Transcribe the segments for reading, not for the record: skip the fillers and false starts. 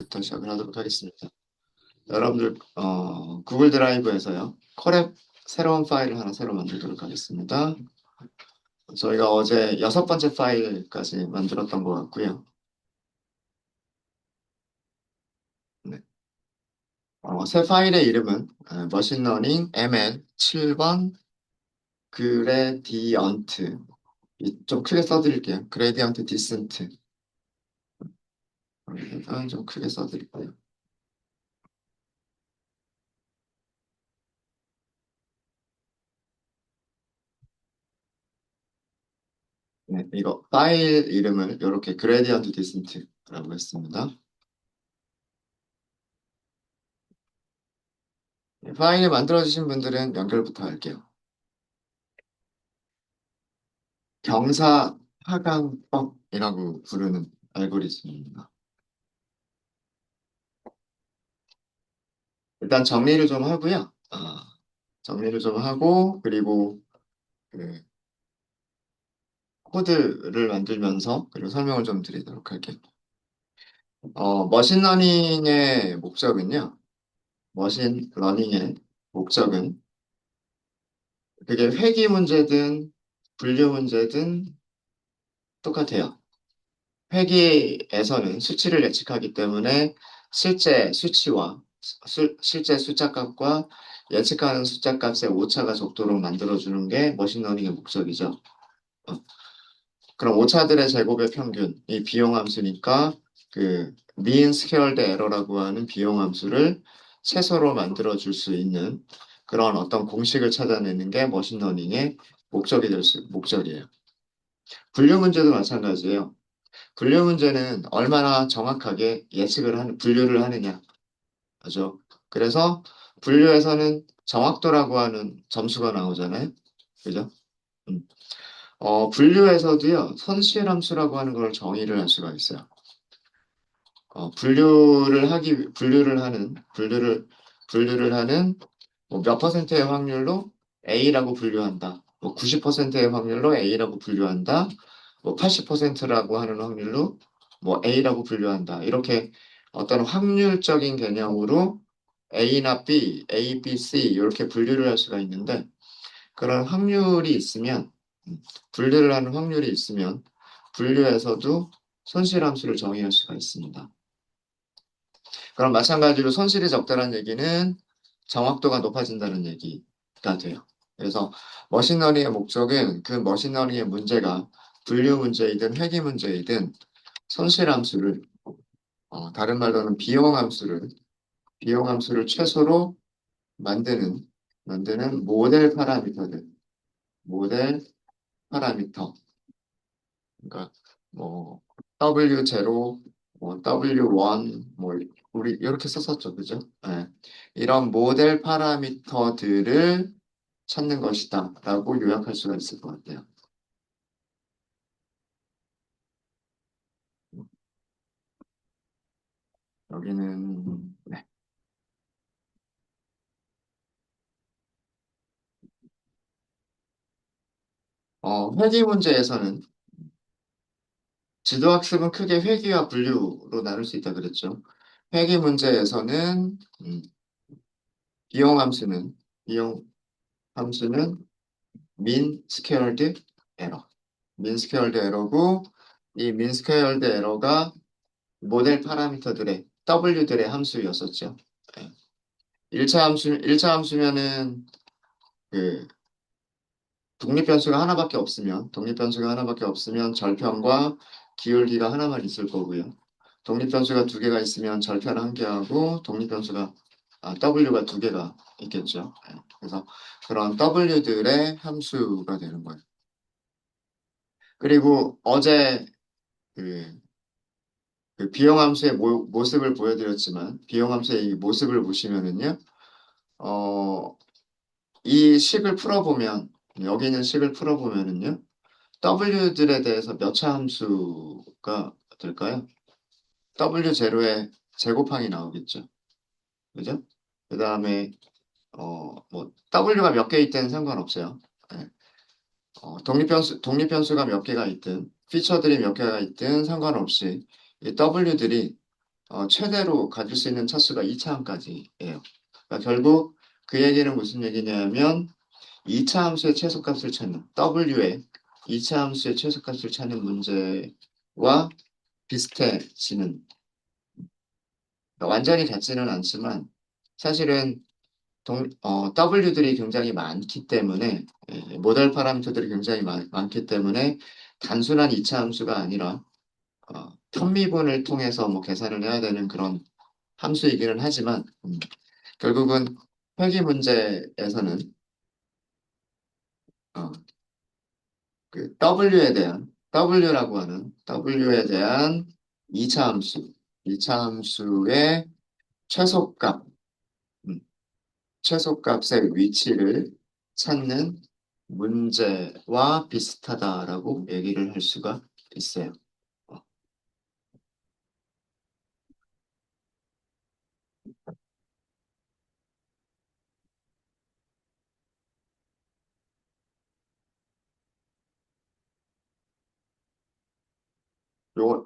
부터 시작을 하도록 하겠습니다. 여러분들 구글 드라이브에서요. 컬앱 새로운 파일을 하나 새로 만들도록 하겠습니다. 저희가 어제 6번째 파일까지 만들었던 것 같고요. 네. 새 파일의 이름은 머신러닝 ML 7번 그레디언트, 좀 크게 써드릴게요. 그레디언트 디센트. 좀 크게 써드릴게요. 네, 이거 파일 이름을 이렇게 그레디언트 디센트라고 했습니다. 파일을 만들어주신 분들은 연결부터 할게요. 경사 하강법이라고 부르는 알고리즘입니다. 일단 정리를 좀 하고요. 정리를 좀 하고, 그리고 그 코드를 만들면서 그리고 설명을 좀 드리도록 할게요. 머신러닝의 목적은요. 머신러닝의 목적은 그게 회귀 문제든 분류 문제든 똑같아요. 회계에서는 수치를 예측하기 때문에 실제 수치와 실제 숫자 값과 예측하는 숫자 값의 오차가 적도록 만들어주는 게 머신러닝의 목적이죠. 어, 그럼 오차들의 제곱의 평균이 비용함수니까 그 mean squared error라고 하는 비용함수를 최소로 만들어줄 수 있는 그런 어떤 공식을 찾아내는 게 머신러닝의 목적이에요. 분류 문제도 마찬가지예요. 분류 문제는 얼마나 정확하게 분류를 하느냐. 그죠? 그래서 분류에서는 정확도라고 하는 점수가 나오잖아요. 그죠? 음. 분류에서도요, 선실함수라고 하는 걸 정의를 할 수가 있어요. 분류를 하는 뭐몇 퍼센트의 확률로 A라고 분류한다. 뭐 90%의 확률로 A라고 분류한다. 뭐 80%라고 하는 확률로 뭐 A라고 분류한다. 이렇게 어떤 확률적인 개념으로 A나 B, A, B, C 이렇게 분류를 할 수가 있는데 그런 확률이 있으면 분류를 하는 확률이 있으면 분류에서도 손실함수를 정의할 수가 있습니다. 그럼 마찬가지로 손실이 적다는 얘기는 정확도가 높아진다는 얘기가 돼요. 그래서 머신러닝의 목적은 그 머신러닝의 문제가 분류 문제이든 회귀 문제이든 손실함수를 다른 말로는 비용함수를 최소로 만드는 모델 파라미터. 그러니까 뭐 W0, 뭐 W1, 뭐 우리 이렇게 썼었죠, 그죠? 네. 이런 모델 파라미터들을 찾는 것이다라고 요약할 수가 있을 것 같아요. 여기는 네. 회귀 문제에서는 지도학습은 크게 회귀와 분류로 나눌 수 있다 그랬죠. 회귀 문제에서는 비용 함수는 비용 함수는 min squared error. 민 스퀘어드 에러고 이 민 스퀘어드 에러가 모델 파라미터들의 W들의 함수였었죠. 1차 함수면은 그 독립변수가 하나밖에 없으면 절편과 기울기가 하나만 있을 거고요. 독립변수가 두 개가 있으면 절편 한 개하고 W가 두 개가 있겠죠. 그래서 그런 W들의 함수가 되는 거예요. 그리고 어제 그 비용함수의 모습을 보여드렸지만 비용함수의 이 모습을 보시면은요, 어, 이 식을 풀어보면 여기 있는 식을 풀어보면은요, W들에 대해서 몇 차 함수가 될까요? W0의 제곱항이 나오겠죠, 그죠? 그 다음에 뭐 W가 몇 개 있든 상관없어요. 네. 독립변수가 몇 개가 있든 피처들이 몇 개가 있든 상관없이 이 W들이 최대로 가질 수 있는 차수가 이차함까지예요. 그러니까 결국 그 얘기는 무슨 얘기냐면 이차 함수의 최소값을 찾는 W의 이차 함수의 최소값을 찾는 문제와 비슷해지는 그러니까 완전히 같지는 않지만 사실은 W들이 굉장히 많기 때문에 모델 파라미터들이 굉장히 많기 때문에 단순한 이차 함수가 아니라 편미분을 통해서 뭐 계산을 해야 되는 그런 함수이기는 하지만 결국은 회귀 문제에서는 어, 그 W에 대한 이차 함수, 이차 함수의 최소값, 음, 최소값의 위치를 찾는 문제와 비슷하다라고 얘기를 할 수가 있어요. 어,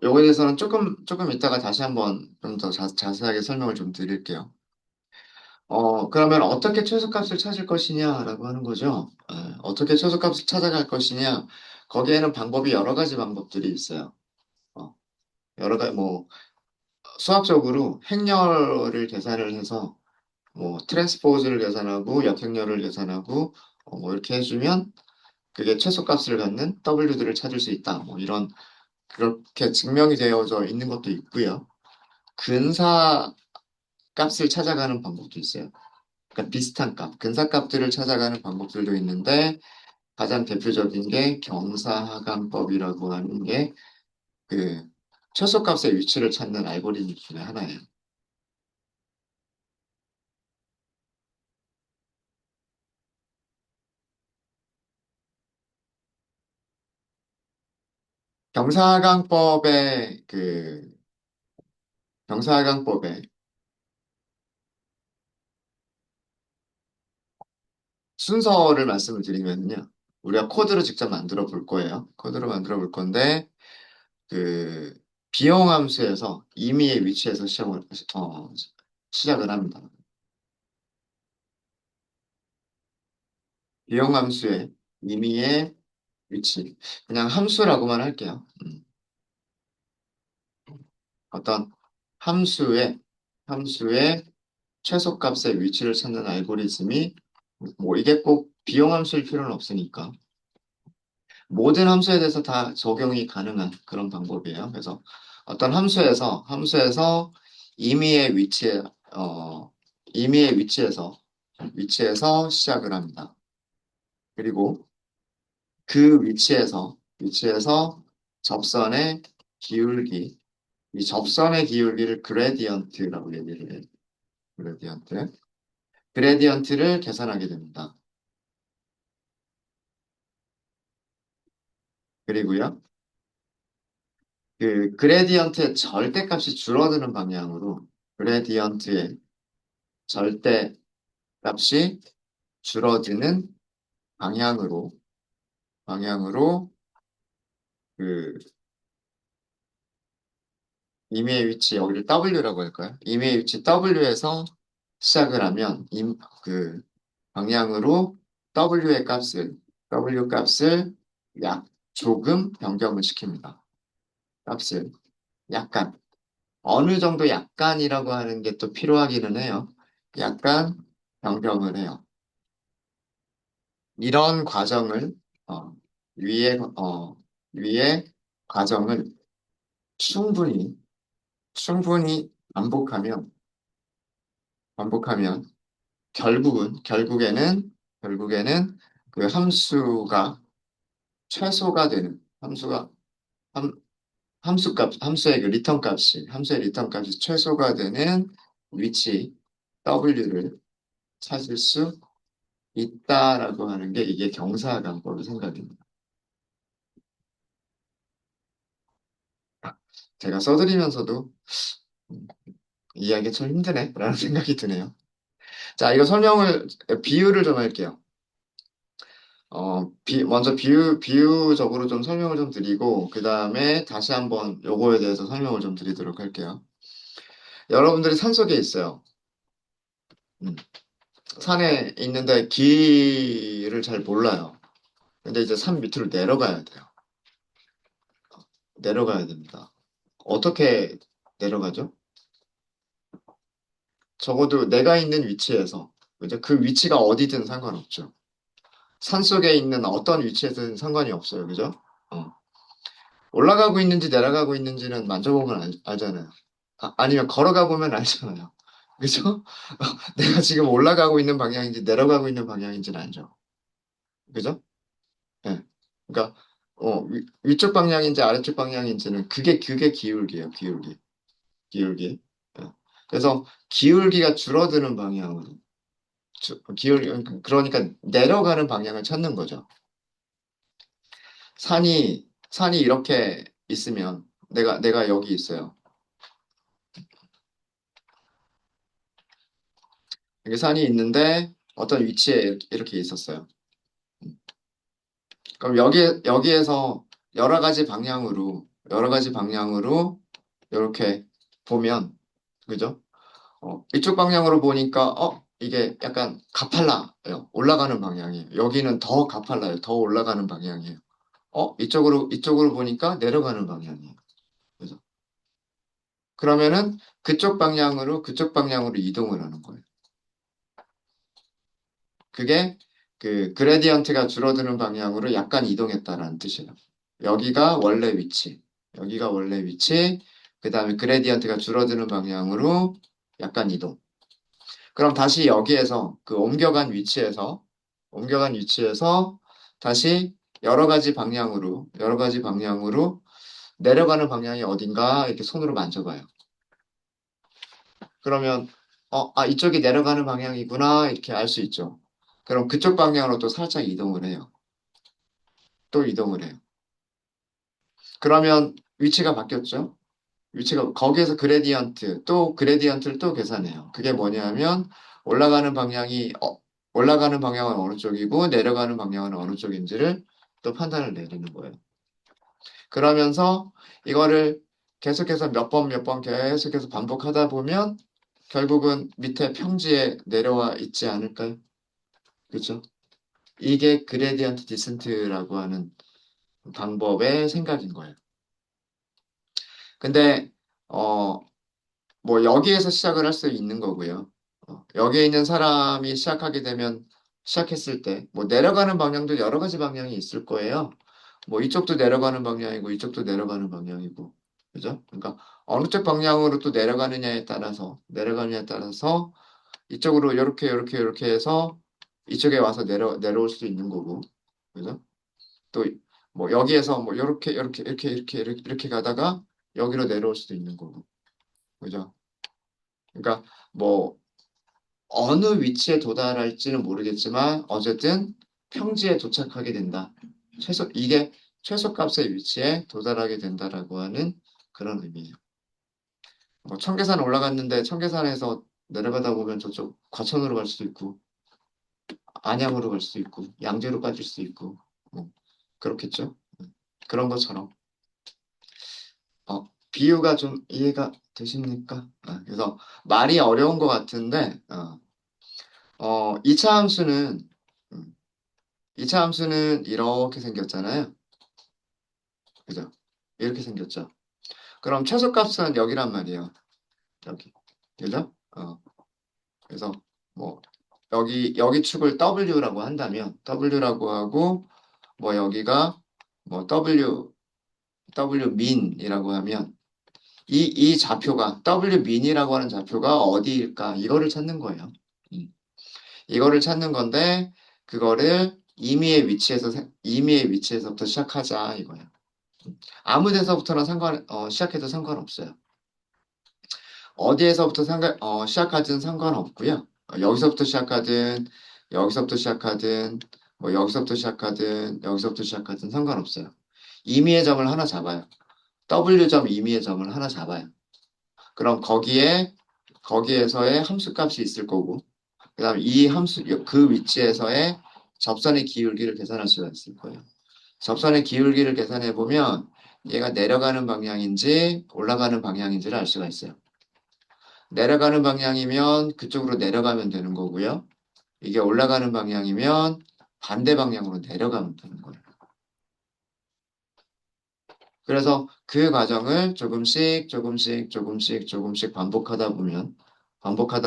요거에 대해서는 조금 이따가 다시 한번 좀 더 자세하게 설명을 좀 드릴게요. 그러면 어떻게 최소값을 찾을 것이냐라고 하는 거죠. 어떻게 최소값을 찾아갈 것이냐. 거기에는 방법이 여러 가지 방법들이 있어요. 어, 여러 가지, 뭐, 수학적으로 행렬을 계산을 해서, 뭐, 트랜스포즈를 계산하고, 역행렬을 계산하고, 뭐, 이렇게 해주면, 그게 최소값을 갖는 W들을 찾을 수 있다. 뭐, 그렇게 증명이 되어져 있는 것도 있고요. 근사 값을 찾아가는 방법도 있어요. 그러니까 비슷한 값, 근사값들을 찾아가는 방법들도 있는데 가장 대표적인 게 경사하강법이라고 하는 게 그 최소값의 위치를 찾는 알고리즘 중에 하나예요. 경사하강법의 경사하강법의 순서를 말씀을 드리면요. 우리가 코드로 직접 만들어 볼 거예요. 코드로 만들어 볼 건데 그 비용함수에서 임의의 위치에서 시작을 합니다. 비용함수의 임의의 위치. 그냥 함수라고만 할게요. 어떤 함수의, 함수의 최소값의 위치를 찾는 알고리즘이 뭐 이게 꼭 비용함수일 필요는 없으니까 모든 함수에 대해서 다 적용이 가능한 그런 방법이에요. 그래서 어떤 함수에서 임의의 위치에, 어, 임의의 위치에서 시작을 합니다. 그리고 그 위치에서 접선의 기울기, 이 접선의 기울기를 그레디언트라고 얘기를 해요. 그레디언트. 그레디언트를 계산하게 됩니다. 그리고요, 그 그레디언트의 절대값이 줄어드는 방향으로 그레디언트의 절대값이 줄어드는 방향으로 방향으로 그 임의의 위치 여기를 W라고 할까요? 임의의 위치 W에서 시작을 하면 그 방향으로 W 값을 약 조금 변경을 시킵니다. 값을 약간 어느 정도 약간이라고 하는 게 또 필요하기는 해요. 약간 변경을 해요. 이런 과정을 어, 위에 위에 과정을 충분히 충분히 반복하면 결국에는 그 최소가 되는 함, 함수의 리턴 값이 최소가 되는 위치 W를 찾을 수 있다라고 하는 게 이게 경사관법의 생각입니다. 제가 써드리면서도 음, 이해하기 참 힘드네라는 생각이 드네요. 자, 이거 비유를 좀 할게요. 먼저 비유적으로 좀 설명을 좀 드리고, 그 다음에 다시 한번 요거에 대해서 설명을 좀 드리도록 할게요. 여러분들이 산 속에 있어요. 음. 산에 있는데 길을 잘 몰라요. 근데 이제 산 밑으로 내려가야 돼요. 내려가야 됩니다. 어떻게 내려가죠? 적어도 내가 있는 위치에서, 그죠? 그 위치가 어디든 상관없죠. 산속에 있는 어떤 위치에든 상관이 없어요. 그죠? 어. 올라가고 있는지 내려가고 있는지는 만져보면 알잖아요. 아니면 걸어가 보면 알잖아요. 그죠? 내가 지금 올라가고 있는 방향인지 내려가고 있는 방향인지는 알죠. 그죠? 예. 그러니까 위쪽 방향인지 아래쪽 방향인지는 그게 기울기예요. 기울기. 기울기. 예. 그래서 기울기가 줄어드는 방향으로 그러니까 내려가는 방향을 찾는 거죠. 산이 이렇게 있으면 내가 여기 있어요. 여기 산이 있는데 어떤 위치에 이렇게 있었어요. 그럼 여기에서 여러 가지 방향으로 이렇게 보면, 그죠? 이쪽 방향으로 보니까, 이게 약간 가팔라요. 올라가는 방향이에요. 여기는 더 가팔라요. 더 올라가는 방향이에요. 이쪽으로 보니까 내려가는 방향이에요. 그죠? 그러면은 그쪽 방향으로 이동을 하는 거예요. 그게 그 그레디언트가 줄어드는 방향으로 약간 이동했다라는 뜻이에요. 여기가 원래 위치, 여기가 원래 위치, 그 다음에 그레디언트가 줄어드는 방향으로 약간 이동. 그럼 다시 여기에서 옮겨간 위치에서 다시 여러 가지 방향으로 내려가는 방향이 어딘가 이렇게 손으로 만져봐요. 그러면 이쪽이 내려가는 방향이구나 이렇게 알 수 있죠. 그럼 그쪽 방향으로 또 살짝 이동을 해요. 또 이동을 해요. 그러면 위치가 바뀌었죠. 위치가 거기에서 그레디언트를 또 계산해요. 그게 뭐냐면 올라가는 방향이 올라가는 방향은 어느 쪽이고 내려가는 방향은 어느 쪽인지를 또 판단을 내리는 거예요. 그러면서 이거를 계속해서 몇 번 계속해서 반복하다 보면 결국은 밑에 평지에 내려와 있지 않을까요? 그렇죠? 이게 그레디언트 디센트라고 하는 방법의 생각인 거예요. 근데 어, 뭐 여기에서 시작을 할 수 있는 거고요. 여기에 있는 사람이 시작했을 때 뭐 내려가는 방향도 여러 가지 방향이 있을 거예요. 뭐 이쪽도 내려가는 방향이고 이쪽도 내려가는 방향이고. 그죠? 그러니까 어느 쪽 방향으로 또 내려가느냐에 따라서 이쪽으로 이렇게 해서 이쪽에 와서 내려올 수도 있는 거고. 그죠? 또 뭐 여기에서 뭐 이렇게 가다가 여기로 내려올 수도 있는 거고. 그죠? 그러니까 뭐 어느 위치에 도달할지는 모르겠지만 어쨌든 평지에 도착하게 된다. 이게 최소값의 위치에 도달하게 된다라고 하는 그런 의미예요. 뭐 청계산 올라갔는데 청계산에서 내려가다 보면 저쪽 과천으로 갈 수도 있고 안양으로 갈 수도 있고 양재로 빠질 수도 있고 뭐 그렇겠죠. 그런 것처럼 비유가 좀 이해가 되십니까? 그래서 말이 어려운 것 같은데 2차 함수는 음, 2차 함수는 이렇게 생겼잖아요. 그죠? 이렇게 생겼죠. 그럼 최소값은 여기란 말이에요. 여기. 그죠? 그래서 뭐 여기 축을 W라고 한다면 W라고 하고 뭐 여기가 뭐 W min이라고 하면 이 좌표가 W min이라고 하는 좌표가 어디일까? 이거를 찾는 거예요. 음. 이거를 찾는 건데 그거를 임의의 위치에서부터 시작하자 이거예요. 아무 데서부터나 시작해도 상관없어요. 어디에서부터 시작하든 상관없고요. 여기서부터 시작하든, 뭐 여기서부터 시작하든 상관없어요. 임의의 점을 하나 잡아요. W점 임의의 점을 하나 잡아요. 그럼 거기에서의 함수값이 있을 거고, 그 다음에 그 위치에서의 접선의 기울기를 계산할 수가 있을 거예요. 접선의 기울기를 계산해 보면 얘가 내려가는 방향인지 올라가는 방향인지를 알 수가 있어요. 내려가는 방향이면 그쪽으로 내려가면 되는 거고요. 이게 올라가는 방향이면 반대 방향으로 내려가면 되는 거예요. 그래서 그 과정을 조금씩 반복하다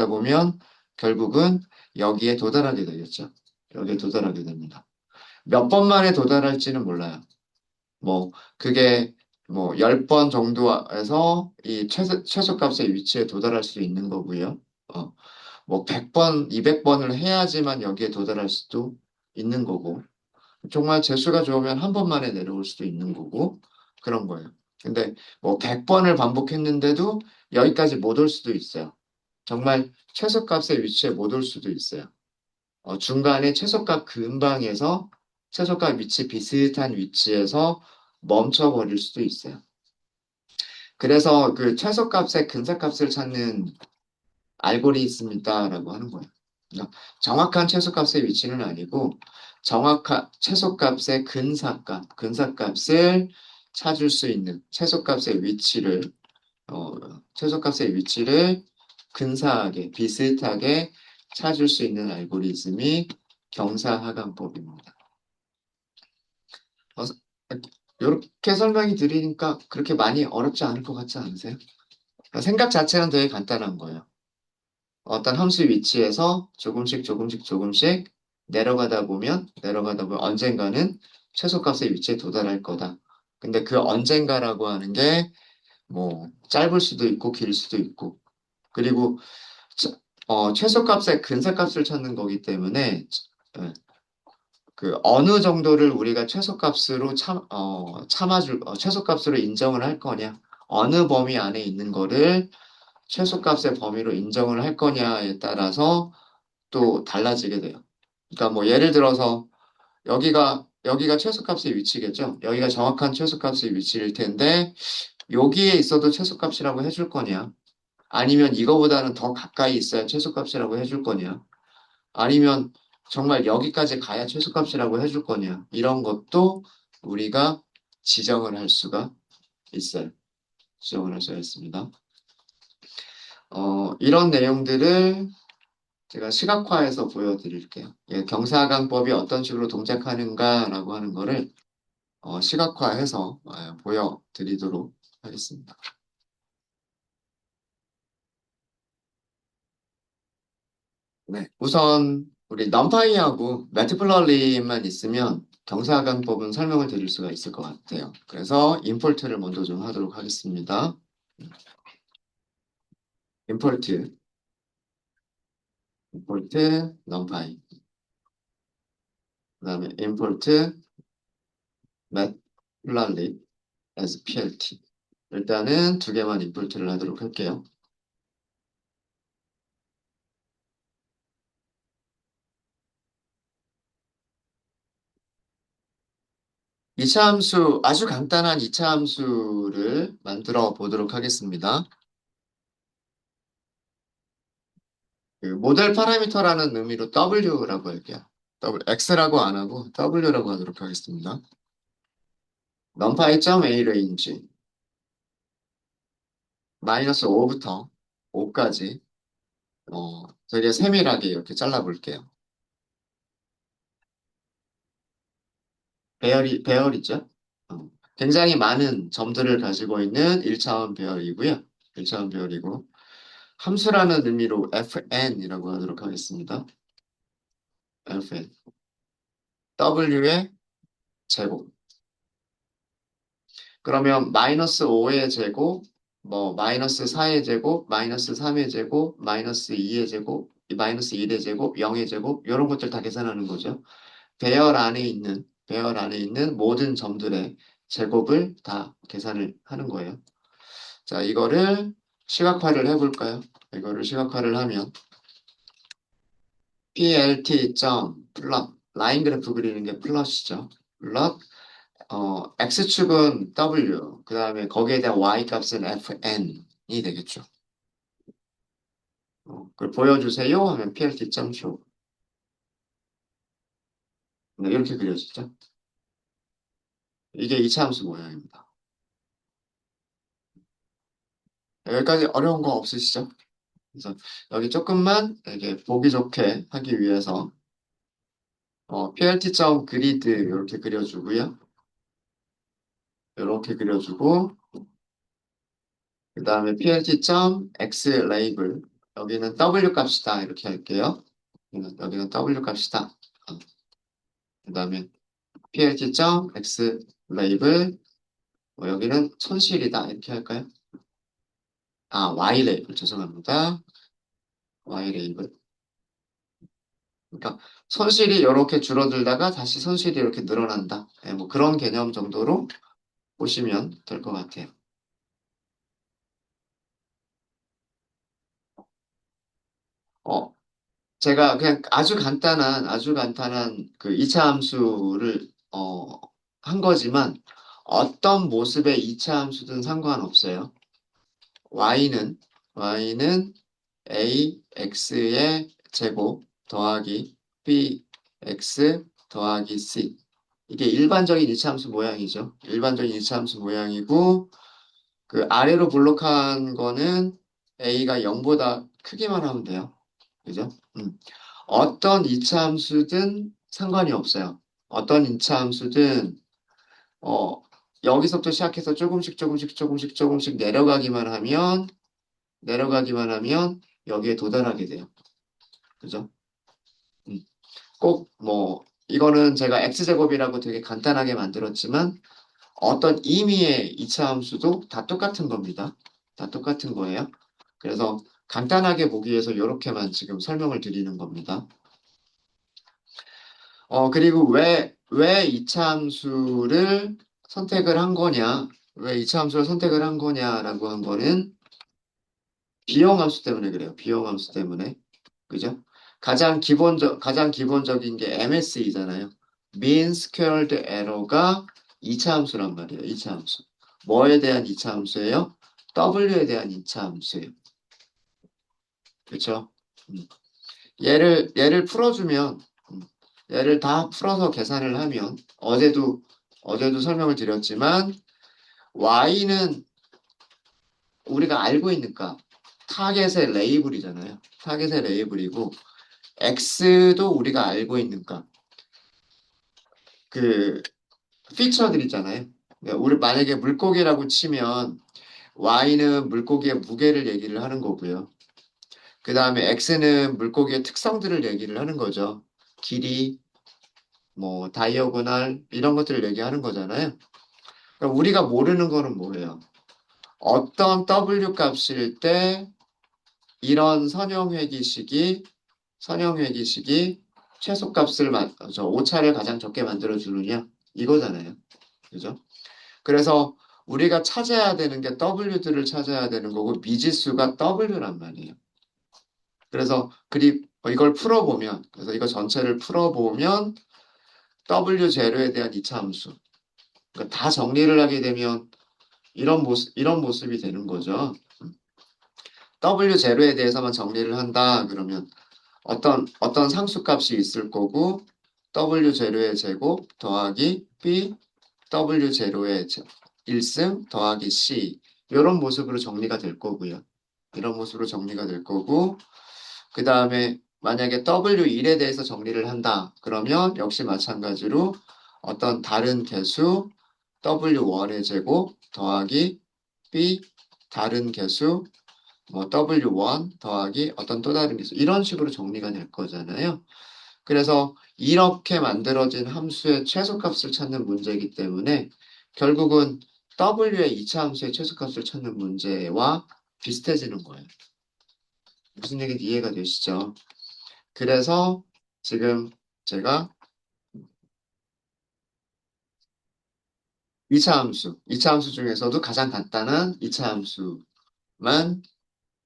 보면 결국은 여기에 도달하게 되겠죠. 여기에 도달하게 됩니다. 몇 번 만에 도달할지는 몰라요. 뭐, 그게 뭐, 10번 정도에서 이 최소값의 위치에 도달할 수 있는 거고요. 어, 뭐, 100번, 200번을 해야지만 여기에 도달할 수도 있는 거고. 정말 재수가 좋으면 한 번 만에 내려올 수도 있는 거고 그런 거예요. 근데 뭐 100번을 반복했는데도 여기까지 못 올 수도 있어요. 정말 최소값의 위치에 못 올 수도 있어요. 중간에 최소값 근방에서 최소값 위치 비슷한 위치에서 멈춰버릴 수도 있어요. 그래서 그 최소값의 근사값을 찾는 알고리즘이다라고 하는 거예요. 그러니까 정확한 최소값의 위치는 아니고 정확한 최소값의 근사값을 찾을 수 있는 최소값의 위치를 근사하게, 비슷하게 찾을 수 있는 알고리즘이 경사하강법입니다. 이렇게 설명이 드리니까 그렇게 많이 어렵지 않을 것 같지 않으세요? 생각 자체는 되게 간단한 거예요. 어떤 함수 위치에서 조금씩 내려가다 보면 언젠가는 최소값의 위치에 도달할 거다. 근데 그 언젠가라고 하는 게 뭐 짧을 수도 있고 길 수도 있고 그리고 최소값의 근사값을 찾는 거기 때문에 예, 그 어느 정도를 우리가 최소값으로 인정을 할 거냐 어느 범위 안에 있는 거를 최소값의 범위로 인정을 할 거냐에 따라서 또 달라지게 돼요. 그러니까 뭐 예를 들어서 여기가 최소값의 위치겠죠. 여기가 정확한 최소값의 위치일 텐데 여기에 있어도 최소값이라고 해줄 거냐? 아니면 이거보다는 더 가까이 있어야 최소값이라고 해줄 거냐? 아니면 정말 여기까지 가야 최소값이라고 해줄 거냐? 이런 것도 우리가 지정을 할 수가 있어요. 지정을 할 수가 있습니다. 이런 내용들을 제가 시각화해서 보여드릴게요. 예, 경사강법이 어떤 식으로 동작하는가라고 하는 거를 시각화해서 보여드리도록 하겠습니다. 네, 우선 우리 넘파이하고 매트플러리만 있으면 경사강법은 설명을 드릴 수가 있을 것 같아요. 그래서 임포트를 먼저 좀 하도록 하겠습니다. 임포트, 임포트, 넘파이. 그다음에 임포트, 매트플러리 as plt. 일단은 두 개만 임포트를 하도록 할게요. 이차 함수, 아주 간단한 이차 함수를 만들어 보도록 하겠습니다. 그 모델 파라미터라는 의미로 W라고 할게요. X라고 안 하고 W라고 하도록 하겠습니다. numpy.a range 마이너스 5부터 5까지 되게 세밀하게 이렇게 잘라볼게요. 배열이죠. 굉장히 많은 점들을 가지고 있는 1차원 배열이고요. 1차원 배열이고 함수라는 의미로 fn이라고 하도록 하겠습니다. fn w의 제곱 그러면 마이너스 5의 제곱, 뭐 마이너스 4의 제곱, 마이너스 3의 제곱, 마이너스 2의 제곱, 마이너스 1의 제곱, 0의 제곱 이런 것들 다 계산하는 거죠. 배열 안에 있는 모든 점들의 제곱을 다 계산을 하는 거예요. 자, 이거를 시각화를 해볼까요? 이거를 시각화를 하면 plt. 플롯 라인 그래프 그리는 게 플롯이죠. 플롯 x축은 w, 그 다음에 거기에 대한 y 값은 fn이 되겠죠. 그걸 보여주세요 하면 plt.show. 네, 이렇게 그려지죠. 이게 이차함수 모양입니다. 여기까지 어려운 거 없으시죠? 그래서 여기 조금만 이렇게 보기 좋게 하기 위해서 plt.grid 이렇게 그려주고요. 이렇게 그려주고 그 다음에 plt.xLabel 여기는 w 값이다 이렇게 할게요. 여기는 w 값이다. 그 다음에 plt.xLabel 여기는 손실이다 이렇게 할까요? 아 yLabel 죄송합니다. yLabel 그러니까 손실이 이렇게 줄어들다가 다시 손실이 이렇게 늘어난다. 예, 뭐 그런 개념 정도로 보시면 될 것 같아요. 어, 제가 그냥 아주 간단한 그 이차 함수를, 한 거지만 어떤 모습의 이차 함수든 상관없어요. y는, y는 ax의 제곱 더하기 bx 더하기 c. 이게 일반적인 이차함수 모양이죠. 일반적인 이차함수 모양이고, 그 아래로 블록한 거는 a가 0보다 크기만 하면 돼요. 그죠? 어떤 이차함수든 상관이 없어요. 어떤 이차함수든, 어, 여기서부터 시작해서 조금씩 내려가기만 하면 여기에 도달하게 돼요. 그죠? 음. 꼭 뭐, 이거는 제가 x제곱이라고 되게 간단하게 만들었지만, 어떤 의미의 이차함수도 다 똑같은 겁니다. 다 똑같은 거예요. 그래서 간단하게 보기 위해서 이렇게만 지금 설명을 드리는 겁니다. 그리고 왜 이차함수를 선택을 한 거냐, 왜 이차함수를 선택을 한 거냐라고 한 거는 비용함수 때문에 그래요. 비용함수 때문에. 그죠? 가장 기본적인 게 MSE잖아요. mean squared error가 이차함수란 말이에요. 이차함수. 뭐에 대한 이차함수예요? W에 대한 이차함수예요. 그렇죠? 음. 얘를 풀어주면, 음, 얘를 다 풀어서 계산을 하면, 어제도 설명을 드렸지만, y는 우리가 알고 있는가? 타겟의 레이블이잖아요. 타겟의 레이블이고, x도 우리가 알고 있는가? 그 피처들 있잖아요. 그러니까 우리 만약에 물고기라고 치면 y는 물고기의 무게를 얘기를 하는 거고요. 그 다음에 x는 물고기의 특성들을 얘기를 하는 거죠. 길이, 뭐 다이어고날 이런 것들을 얘기하는 거잖아요. 그러니까 우리가 모르는 거는 뭐예요? 어떤 w 값일 때 이런 선형회기식이 최소값을 오차를 가장 적게 만들어 주느냐 이거잖아요. 그죠? 그래서 우리가 찾아야 되는 게 W들을 찾아야 되는 거고 미지수가 W란 말이에요. 그래서 이걸 풀어보면 그래서 이거 전체를 풀어보면 W 제로에 대한 이차함수 그러니까 다 정리를 하게 되면 이런 모습이 되는 거죠. W 제로에 대해서만 정리를 한다 그러면 어떤 상수값이 있을 거고 W 제로의 제곱 더하기 B W 제로의 1승 더하기 C 이런 모습으로 정리가 될 거고요. 이런 모습으로 정리가 될 거고 그 다음에 만약에 W1에 대해서 정리를 한다. 그러면 역시 마찬가지로 어떤 다른 개수 W1의 제곱 더하기 B 다른 개수 뭐 W1 더하기 어떤 또 다른 개수 이런 식으로 정리가 될 거잖아요. 그래서 이렇게 만들어진 함수의 최소값을 찾는 문제이기 때문에 결국은 W의 이차 함수의 최소값을 찾는 문제와 비슷해지는 거예요. 무슨 얘기인지 이해가 되시죠? 그래서 지금 제가 이차 함수 중에서도 가장 간단한 이차 함수만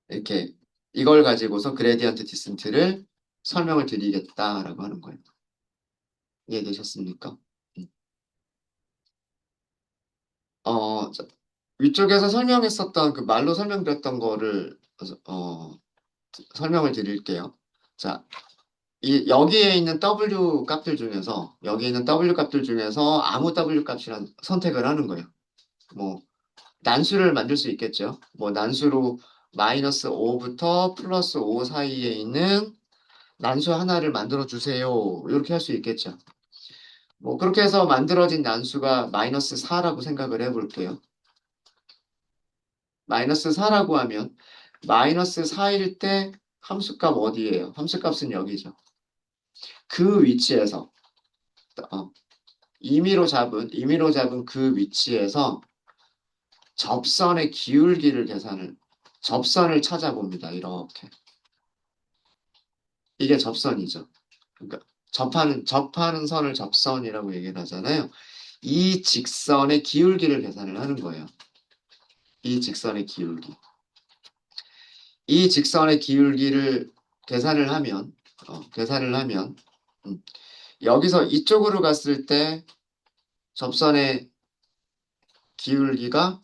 이렇게 이걸 가지고서 그레디언트 디센트를 설명을 드리겠다라고 하는 거예요. 이해되셨습니까? 음. 자, 위쪽에서 설명했었던 그 말로 설명드렸던 거를 설명을 드릴게요. 자, 여기에 있는 W 값들 중에서 아무 W 값이란 선택을 하는 거예요. 뭐 난수를 만들 수 있겠죠. 뭐 난수로 마이너스 5부터 플러스 5 사이에 있는 난수 하나를 만들어 주세요. 이렇게 할 수 있겠죠. 뭐 그렇게 해서 만들어진 난수가 마이너스 4라고 생각을 해볼게요. 마이너스 4라고 하면 마이너스 4일 때 함수값 어디예요? 함수값은 여기죠. 그 위치에서 어, 임의로 잡은 그 위치에서 접선의 기울기를 접선을 찾아봅니다. 이렇게. 이게 접선이죠. 그러니까 접하는 선을 접선이라고 얘기를 하잖아요. 이 직선의 기울기를 계산을 하는 거예요. 이 직선의 기울기. 이 직선의 기울기를 계산을 하면, 음, 여기서 이쪽으로 갔을 때 접선의 기울기가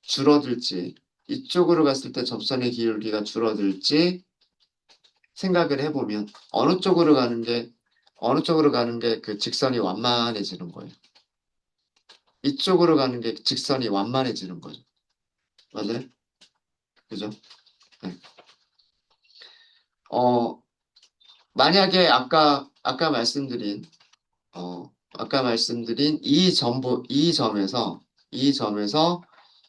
줄어들지, 이쪽으로 갔을 때 접선의 기울기가 줄어들지 생각을 해보면 어느 쪽으로 가는 게 그 직선이 완만해지는 거예요. 이쪽으로 가는 게 직선이 완만해지는 거죠. 맞아요? 그죠? 네. 어, 만약에 아까 말씀드린 이 점에서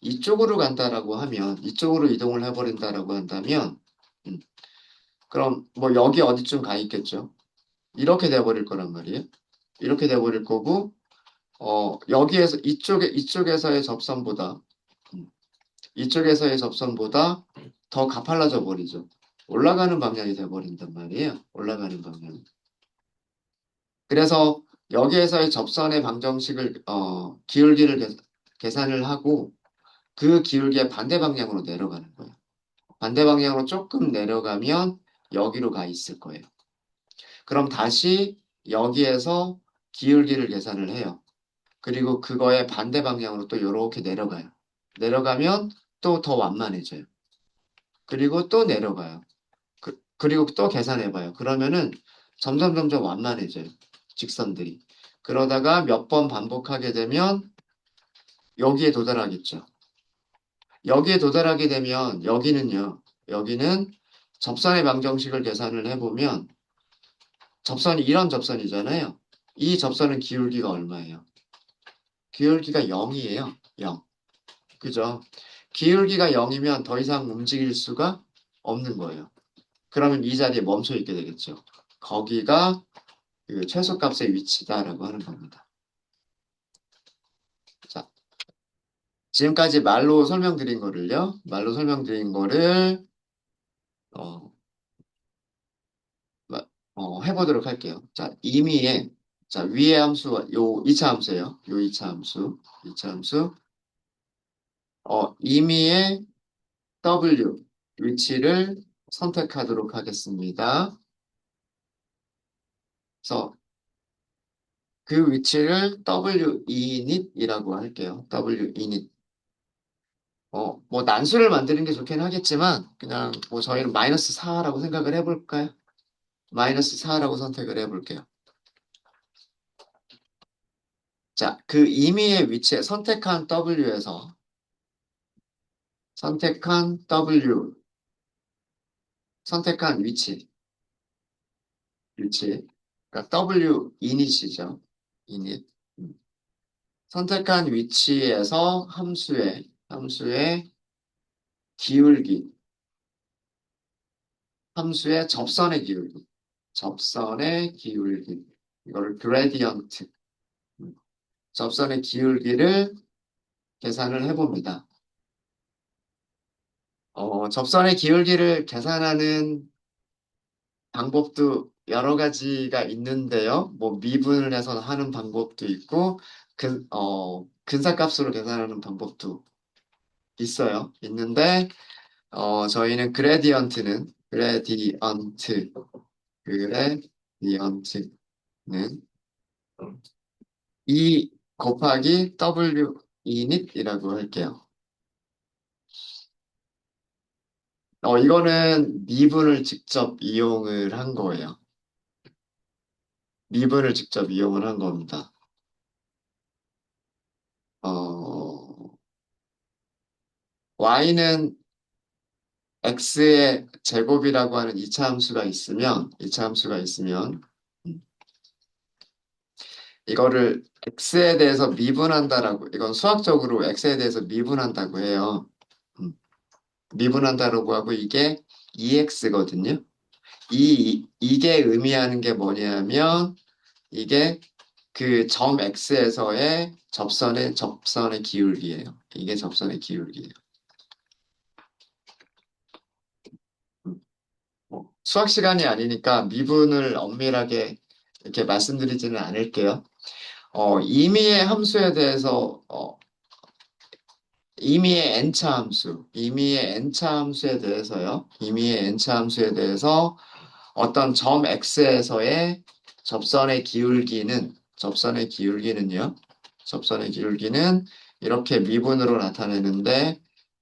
이쪽으로 간다라고 하면, 이쪽으로 이동을 해버린다라고 한다면, 음, 그럼 뭐 여기 어디쯤 가 있겠죠? 이렇게 돼버릴 거란 말이에요. 이렇게 돼버릴 거고, 여기에서, 이쪽에서의 접선보다, 음, 이쪽에서의 접선보다 더 가팔라져 버리죠. 올라가는 방향이 돼버린단 말이에요. 올라가는 방향. 그래서 여기에서의 접선의 방정식을, 기울기를 계산을 하고 그 기울기의 반대 방향으로 내려가는 거예요. 반대 방향으로 조금 내려가면 여기로 가 있을 거예요. 그럼 다시 여기에서 기울기를 계산을 해요. 그리고 그거의 반대 방향으로 또 이렇게 내려가요. 내려가면 또 더 완만해져요. 그리고 또 내려가요. 그리고 또 계산해봐요. 그러면은 점점 완만해져요. 직선들이. 그러다가 몇 번 반복하게 되면 여기에 도달하겠죠. 여기에 도달하게 되면 여기는 접선의 방정식을 계산을 해보면 접선이 이런 접선이잖아요. 이 접선은 기울기가 얼마예요? 기울기가 0이에요. 0. 그죠? 기울기가 0이면 더 이상 움직일 수가 없는 거예요. 그러면 이 자리에 멈춰 있게 되겠죠. 거기가 그 최소값의 위치다라고 하는 겁니다. 자, 지금까지 말로 설명드린 거를 어, 해보도록 할게요. 자, 자, 위의 함수, 요 2차 함수예요. 요 2차 함수, 2차 함수, 임의의 W 위치를 선택하도록 하겠습니다. 그래서 그 위치를 W init이라고 할게요. W init. 뭐 난수를 만드는 게 좋긴 하겠지만 그냥 뭐 저희는 마이너스 4라고 생각을 해볼까요? 마이너스 4라고 선택을 해볼게요. 자, 그 임의의 위치에 선택한 W, 선택한 위치. 그러니까 W init이죠. init. 선택한 위치에서 함수의 기울기, 함수의 접선의 기울기. 이거를 그레디언트. 접선의 기울기를 계산을 해봅니다. 접선의 기울기를 계산하는 방법도 여러 가지가 있는데요. 뭐 미분을 해서 하는 방법도 있고, 근사값으로 계산하는 방법도 있는데, 저희는 그레디언트는 E 곱하기 W init이라고 할게요. 이거는 미분을 직접 이용을 한 거예요. 미분을 직접 이용을 한 겁니다. 어, y는 x의 제곱이라고 하는 2차 함수가 있으면, 2차 함수가 있으면, 음, 이거를 x에 대해서 미분한다라고, 이건 수학적으로 x에 대해서 미분한다고 해요. 음, 미분한다라고 하고 이게 2x거든요. 이게 의미하는 게 뭐냐면, 이게 그 점 x에서의 접선의 기울기예요. 이게 접선의 기울기예요. 음, 뭐 수학 시간이 아니니까 미분을 엄밀하게 이렇게 말씀드리지는 않을게요. 임의의 함수에 대해서 임의의 n차 함수에 대해서요. 임의의 n차 함수에 대해서 어떤 점 x에서의 접선의 기울기는 이렇게 미분으로 나타내는데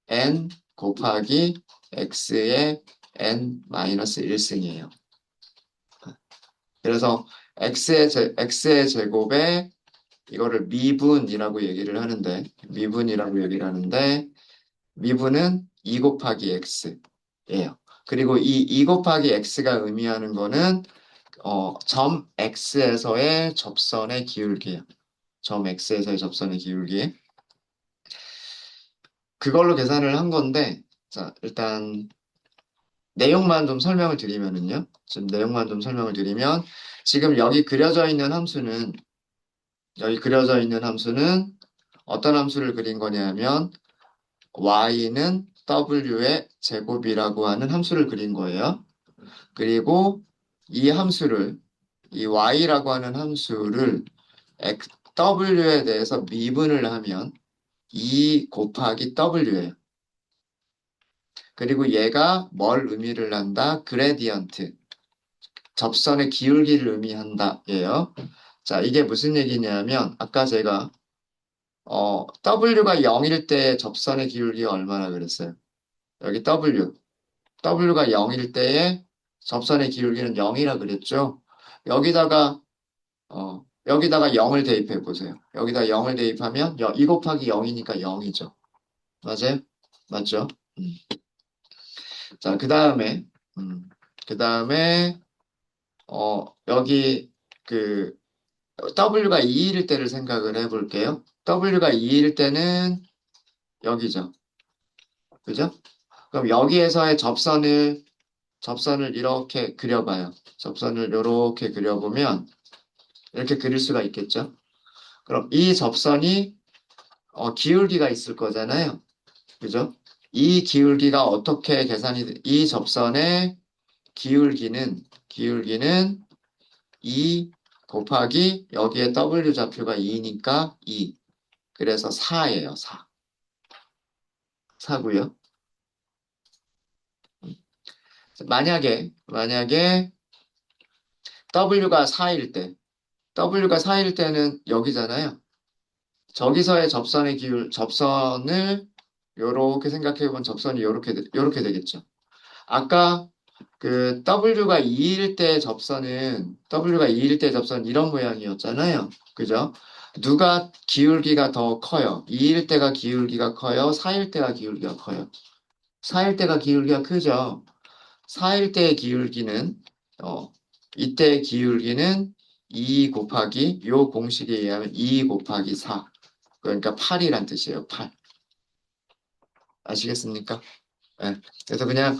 n 곱하기 x의 n-1승이에요. 그래서 x의 제곱에 이거를 미분이라고 얘기를 하는데 미분은 2 곱하기 x예요. 그리고 이 2 곱하기 x가 의미하는 거는 점 x에서의 접선의 기울기예요. 점 x에서의 접선의 기울기. 그걸로 계산을 한 건데, 자, 일단 내용만 좀 설명을 드리면은요. 지금 내용만 좀 설명을 드리면, 지금 여기 그려져 있는 함수는 어떤 함수를 그린 거냐면, y는 w의 제곱이라고 하는 함수를 그린 거예요. 그리고 이 함수를, 이 y라고 하는 함수를 w에 대해서 미분을 하면 2 곱하기 w예요. 그리고 얘가 뭘 의미를 한다? 그레디언트. 접선의 기울기를 의미한다. 예요. 자, 이게 무슨 얘기냐면, 아까 제가, W가 0일 때 접선의 기울기가 얼마나 그랬어요? 여기 W. W가 0일 때의 접선의 기울기는 0이라 그랬죠? 여기다가, 여기다가 0을 대입해 보세요. 여기다 0을 대입하면 2 곱하기 0이니까 0이죠. 맞아요? 맞죠? 음. 자, 그 다음에, 여기 그 W가 2일 때를 생각을 해볼게요. W가 2일 때는 여기죠. 그죠? 그럼 여기에서의 접선을 이렇게 그려봐요. 접선을 이렇게 그려보면 이렇게 그릴 수가 있겠죠? 그럼 이 접선이 기울기가 있을 거잖아요. 그죠? 이 접선의 기울기는 2 곱하기 여기에 W 좌표가 2니까 2. 그래서 4예요, 4. 4고요. 만약에 W가 4일 때, W가 4일 때는 여기잖아요. 저기서의 접선을 요렇게 생각해보면 접선이 요렇게 되겠죠. 아까 그 W가 2일 때 접선은 이런 모양이었잖아요. 그죠? 누가 기울기가 더 커요? 2일 때가 기울기가 커요? 4일 때가 기울기가 커요? 4일 때가 기울기가 크죠? 4일 때의 기울기는, 이때의 기울기는 2 곱하기, 요 공식에 의하면 2 곱하기 4. 그러니까 8이란 뜻이에요, 8. 아시겠습니까? 예. 그래서 그냥,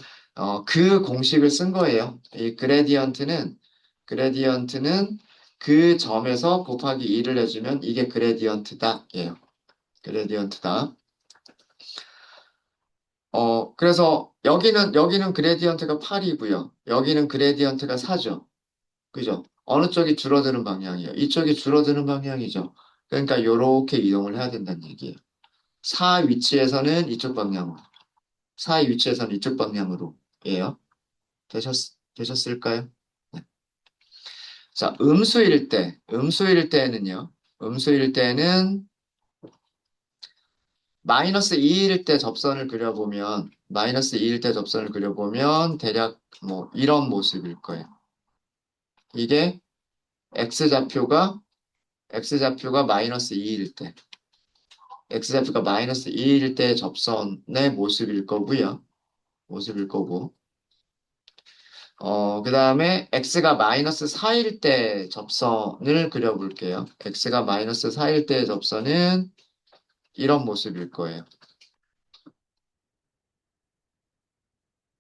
그 공식을 쓴 거예요. 이 그레디언트는 그 점에서 곱하기 2를 해주면 이게 그레디언트다. 예요. 그레디언트다. 그래서 여기는 그레디언트가 8이고요. 여기는 그레디언트가 4죠. 그죠? 어느 쪽이 줄어드는 방향이에요? 이쪽이 줄어드는 방향이죠. 그러니까 요렇게 이동을 해야 된다는 얘기예요. 4 위치에서는 이쪽 방향으로. 4 위치에서는 이쪽 방향으로. 예요. 되셨, 되셨을까요? 네. 자, 음수일 때는 마이너스 2일 때 접선을 그려보면 대략 뭐 이런 모습일 거예요. 이게 x좌표가 x좌표가 마이너스 2일 때 x좌표가 마이너스 2일 때 접선의 모습일 거고요. 모습일 거고. 그 다음에 x가 마이너스 4일 때 접선을 그려볼게요. x가 마이너스 4일 때 접선은 이런 모습일 거예요.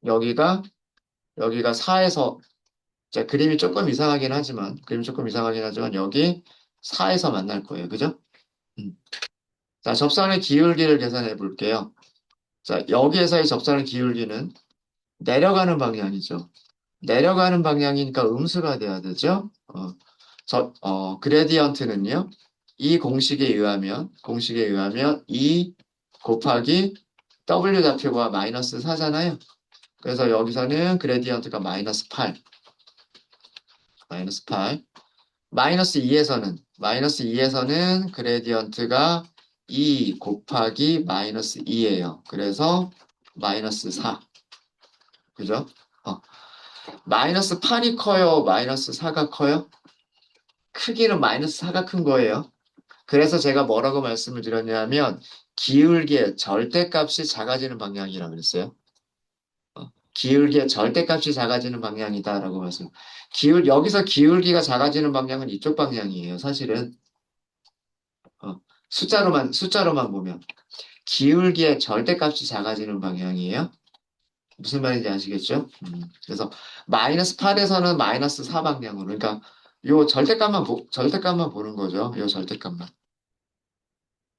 여기가, 여기가 4에서, 자, 그림이 조금 이상하긴 하지만, 여기 4에서 만날 거예요. 그죠? 음. 자, 접선의 기울기를 계산해 볼게요. 자, 여기에서의 접선의 기울기는 내려가는 방향이죠. 내려가는 방향이니까 음수가 돼야 되죠. 그레디언트는요, 이 공식에 의하면 2 곱하기 W 좌표가 마이너스 4잖아요. 그래서 여기서는 그레디언트가 마이너스 8. 마이너스 2에서는 그레디언트가 2 곱하기 마이너스 2예요. 그래서 마이너스 4. 그죠? 어, 마이너스 8이 커요? 마이너스 4가 커요? 크기는 마이너스 4가 큰 거예요. 그래서 제가 뭐라고 말씀을 드렸냐면, 기울기의 절대값이 작아지는 방향이라고 그랬어요. 기울기의 절대값이 작아지는 방향이다라고 여기서 기울기가 작아지는 방향은 이쪽 방향이에요. 사실은. 숫자로만 보면. 기울기의 절대값이 작아지는 방향이에요. 무슨 말인지 아시겠죠? 그래서 마이너스 8에서는 마이너스 4 방향으로. 그러니까 요 절대값만 보는 거죠. 요 절대값만.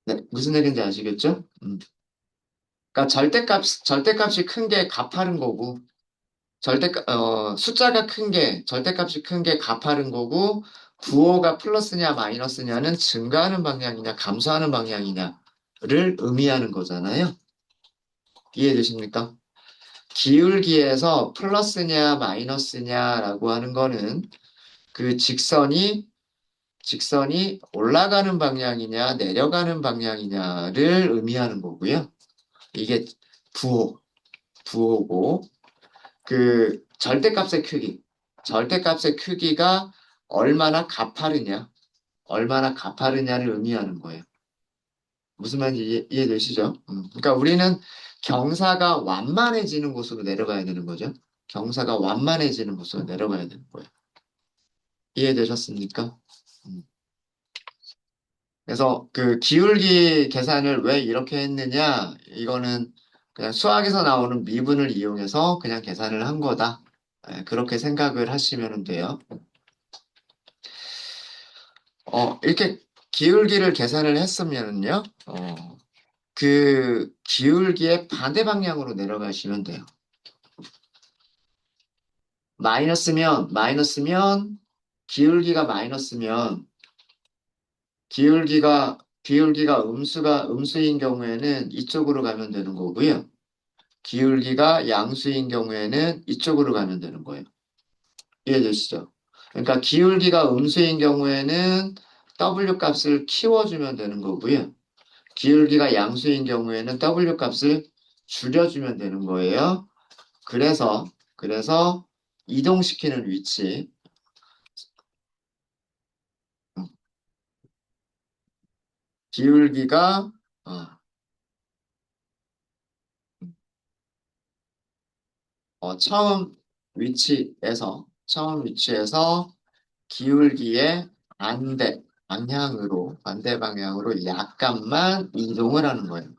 네, 무슨 얘기인지 아시겠죠? 그러니까 절대값이 큰 게 가파른 거고, 숫자가 절대값이 큰 게 가파른 거고, 부호가 플러스냐 마이너스냐는 증가하는 방향이냐 감소하는 방향이냐를 의미하는 거잖아요. 이해되십니까? 기울기에서 플러스냐 마이너스냐라고 하는 거는 그 직선이 올라가는 방향이냐 내려가는 방향이냐를 의미하는 거고요. 이게 부호, 부호고 그 절대값의 크기가 얼마나 가파르냐를 의미하는 거예요. 무슨 말인지 이해되시죠? 그러니까 우리는 경사가 완만해지는 곳으로 내려가야 되는 거죠. 경사가 완만해지는 곳으로 내려가야 되는 거예요. 이해되셨습니까? 음. 그래서 그 기울기 계산을 왜 이렇게 했느냐? 이거는 그냥 수학에서 나오는 미분을 이용해서 그냥 계산을 한 거다. 그렇게 생각을 하시면 돼요. 이렇게 기울기를 계산을 했으면은요, 그 기울기의 반대 방향으로 내려가시면 돼요. 기울기가 마이너스면, 기울기가 음수인 경우에는 이쪽으로 가면 되는 거고요. 기울기가 양수인 경우에는 이쪽으로 가면 되는 거예요. 이해되시죠? 그러니까 기울기가 음수인 경우에는 W 값을 키워주면 되는 거고요. 기울기가 양수인 경우에는 W 값을 줄여주면 되는 거예요. 그래서 이동시키는 위치, 기울기가 어, 처음 위치에서 기울기의 반대 방향으로 약간만 이동을 하는 거예요.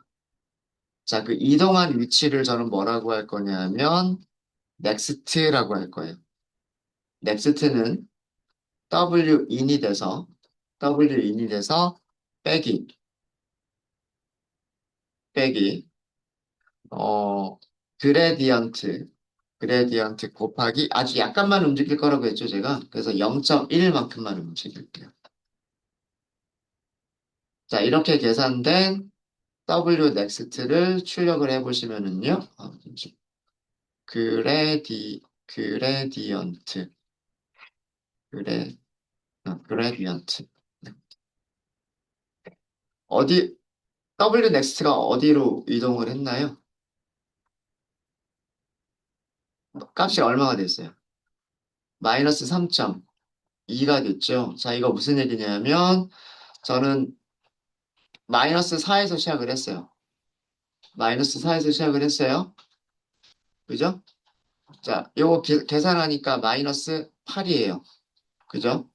자, 그 이동한 위치를 저는 뭐라고 할 거냐면 넥스트라고 할 거예요. 넥스트는 W 인이 돼서 빼기, 빼기, 어, 그레디언트 곱하기 아주 약간만 움직일 거라고 했죠, 제가. 그래서 0.1만큼만 움직일게요. 자, 이렇게 계산된 W 넥스트를 출력을 해보시면은요, 그레디언트, 그레, 그레디언트. 어디, W 넥스트가 어디로 이동을 했나요? 값이 얼마가 됐어요? 마이너스 3.2가 됐죠. 자, 이거 무슨 얘기냐면, 저는 마이너스 4에서 시작을 했어요. 마이너스 4에서 시작을 했어요. 그죠? 자, 요거 계산하니까 마이너스 8이에요. 그죠?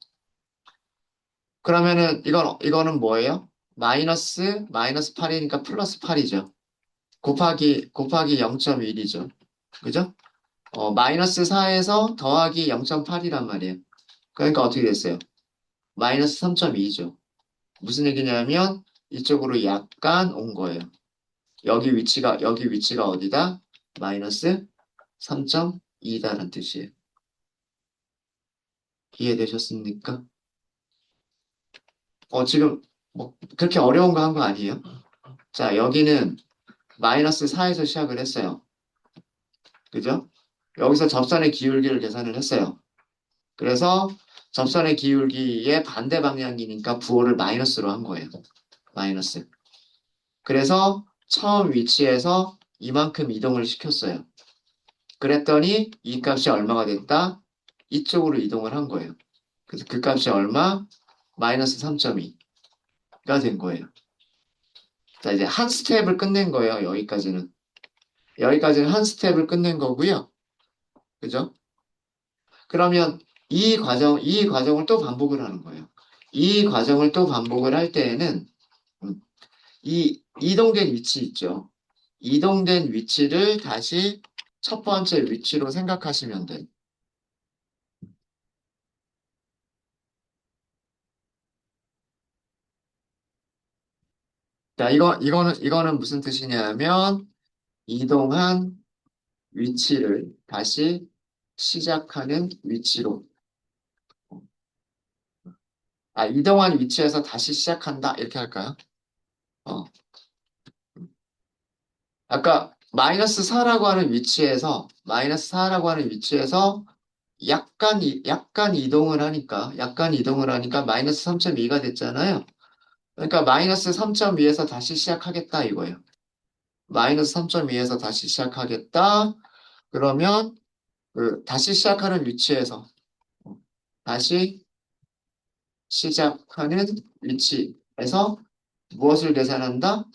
그러면은 이거는 뭐예요? 마이너스 8이니까 플러스 8이죠. 곱하기 0.1이죠. 그죠? 마이너스 4에서 더하기 0.8이란 말이에요. 그러니까 어떻게 됐어요? 마이너스 3.2죠. 무슨 얘기냐면 이쪽으로 약간 온 거예요. 여기 위치가 어디다? 마이너스 3.2다라는 뜻이에요. 이해되셨습니까? 지금 뭐 그렇게 어려운 거 한 거 아니에요? 자, 여기는 마이너스 4에서 시작을 했어요. 그죠? 여기서 접선의 기울기를 계산을 했어요. 그래서 접선의 기울기의 반대 방향이니까 부호를 마이너스로 한 거예요. 마이너스. 그래서 처음 위치에서 이만큼 이동을 시켰어요. 그랬더니 이 값이 얼마가 됐다? 이쪽으로 이동을 한 거예요. 그래서 그 값이 얼마? 마이너스 3.2가 된 거예요. 자, 이제 한 스텝을 끝낸 거예요. 여기까지는. 여기까지는 한 스텝을 끝낸 거고요. 그죠? 그러면 이 과정을 또 반복을 하는 거예요. 이 과정을 또 반복을 할 때에는 이 이동된 위치 있죠. 이동된 위치를 다시 첫 번째 위치로 생각하시면 돼요. 자, 이거는 무슨 뜻이냐면 이동한 위치를 다시 시작하는 위치로. 이동한 위치에서 다시 시작한다. 이렇게 할까요? 어. 아까 마이너스 4라고 하는 위치에서 약간 이동을 하니까 마이너스 3.2가 됐잖아요. 그러니까 마이너스 3.2에서 다시 시작하겠다 이거예요. 마이너스 3.2에서 다시 시작하겠다. 그러면 그 다시 시작하는 위치에서 다시 시작하는 위치에서 무엇을 계산한다?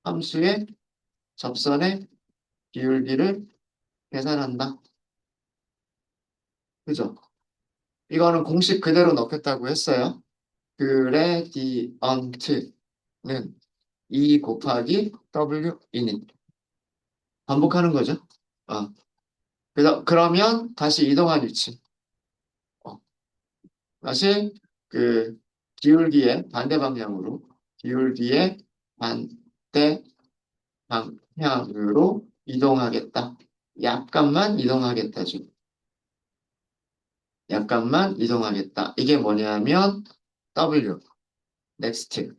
함수의 접선의 기울기를 계산한다. 그죠? 이거는 공식 그대로 넣겠다고 했어요. 그레디언트는 2 곱하기 W 인인 반복하는 거죠. 어. 그러면 다시 이동한 위치. 어. 다시 그 기울기의 반대 방향으로 기울기의 반대 방향으로 이동하겠다. 약간만 이동하겠다죠. 약간만 이동하겠다. 이게 뭐냐면 W next는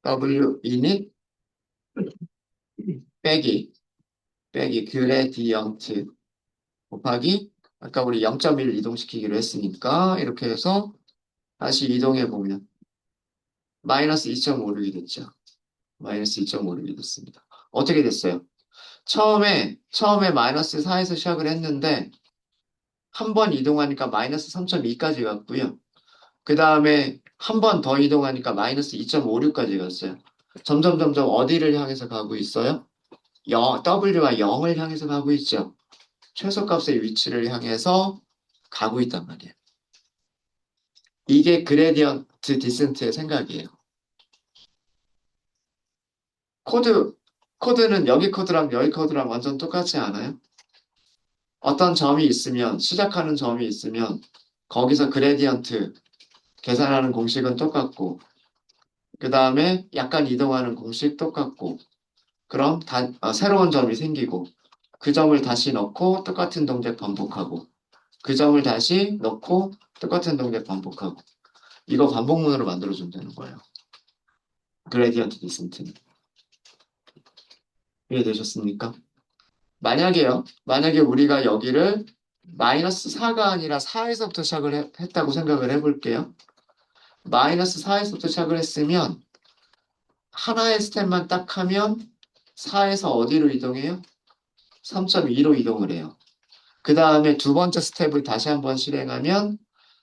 W init 빼기 그레디언트 곱하기 아까 우리 0.1 이동시키기로 했으니까 이렇게 해서 다시 이동해 보면 마이너스 2.56이 됐죠. 마이너스 2.56이 됐습니다. 어떻게 됐어요? 처음에 마이너스 4에서 시작을 했는데 한 번 이동하니까 마이너스 3.2까지 갔고요. 그 다음에 한 번 더 이동하니까 마이너스 2.56까지 갔어요. 점점 어디를 향해서 가고 있어요? W가 0을 향해서 가고 있죠. 최소값의 위치를 향해서 가고 있단 말이에요. 이게 그레디언트 디센트의 생각이에요. 코드, 코드는 여기 코드랑 여기 코드랑 완전 똑같지 않아요? 어떤 점이 있으면, 시작하는 점이 있으면, 거기서 그레디언트 계산하는 공식은 똑같고, 그 다음에 약간 이동하는 공식 똑같고, 그럼 새로운 점이 생기고, 그 점을 다시 넣고 똑같은 동작 반복하고, 그 점을 다시 넣고 똑같은 동작 반복하고, 이거 반복문으로 만들어주면 되는 거예요. 그레디언트 디센트는. 이해되셨습니까? 만약에 우리가 여기를 마이너스 4가 아니라 4에서부터 시작을 했다고 생각을 해볼게요. 마이너스 4에서부터 시작을 했으면 하나의 스텝만 딱 하면 4에서 어디로 이동해요? 3.2로 이동을 해요. 그 다음에 두 번째 스텝을 다시 한번 실행하면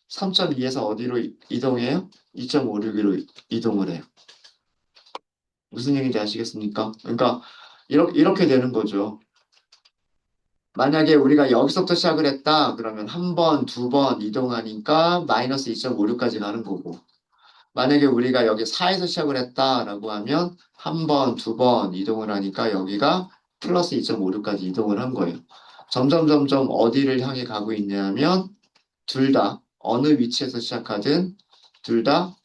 3.2에서 어디로 이동해요? 2.56으로 이동을 해요. 무슨 얘기인지 아시겠습니까? 그러니까 이렇게 되는 거죠. 만약에 우리가 여기서부터 시작을 했다, 그러면 한 번, 두 번 이동하니까 마이너스 2.56까지 가는 거고, 만약에 우리가 여기 4에서 시작을 했다라고 하면 한 번, 두 번 이동을 하니까 여기가 플러스 2.56까지 이동을 한 거예요. 점점 어디를 향해 가고 있냐면 둘 다 어느 위치에서 시작하든 둘 다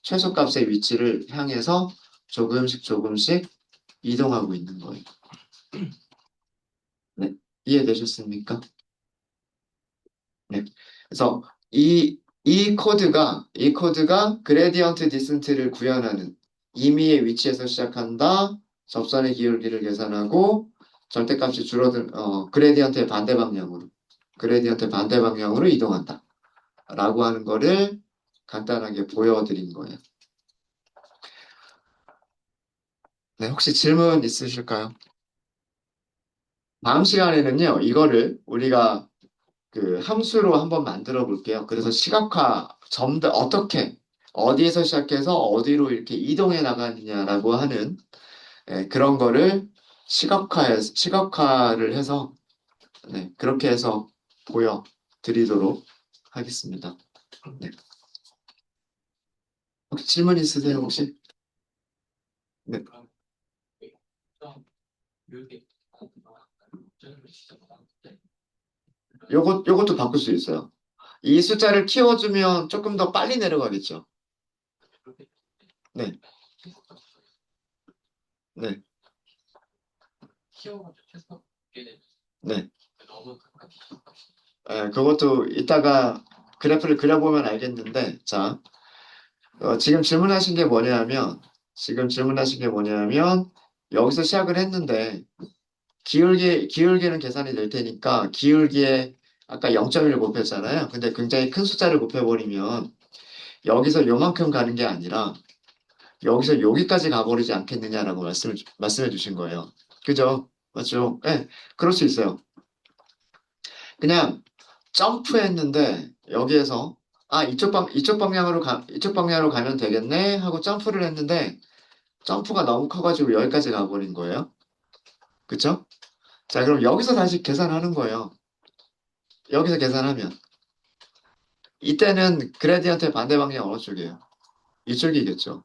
최소값의 위치를 향해서 조금씩 이동하고 있는 거예요. 네. 이해되셨습니까? 네. 그래서 이 코드가 그레디언트 디센트를 구현하는 임의의 위치에서 시작한다. 접선의 기울기를 계산하고 절대값이 줄어든 그레디언트의 반대 방향으로 이동한다. 라고 하는 거를 간단하게 보여드린 거예요. 네, 혹시 질문 있으실까요? 다음 시간에는요, 이거를 우리가 그 함수로 한번 만들어 볼게요. 그래서 시각화, 어떻게, 어디에서 시작해서 어디로 이렇게 이동해 나가느냐라고 하는 그런 거를 시각화를 해서 네, 그렇게 해서 보여드리도록 하겠습니다. 네. 혹시 질문 있으세요, 혹시? 네. 요것도 바꿀 수 있어요. 이 숫자를 키워주면 조금 더 빨리 내려가겠죠. 네, 네, 네. 그것도 이따가 그래프를 그려보면 알겠는데, 자, 지금 질문하신 게 뭐냐면, 여기서 시작을 했는데, 기울기는 계산이 될 테니까, 기울기에 아까 0.1을 곱했잖아요. 근데 굉장히 큰 숫자를 곱해버리면, 여기서 요만큼 가는 게 아니라, 여기서 여기까지 가버리지 않겠느냐라고 말씀해 주신 거예요. 그죠? 맞죠? 네, 그럴 수 있어요. 그냥 점프했는데 여기에서 이쪽 방향으로 가면 되겠네 하고 점프를 했는데 점프가 너무 커가지고 여기까지 가버린 거예요. 그쵸? 자, 그럼 여기서 다시 계산하는 거예요. 여기서 계산하면 이때는 그레디언트의 반대 방향 어느 쪽이에요? 이쪽이겠죠.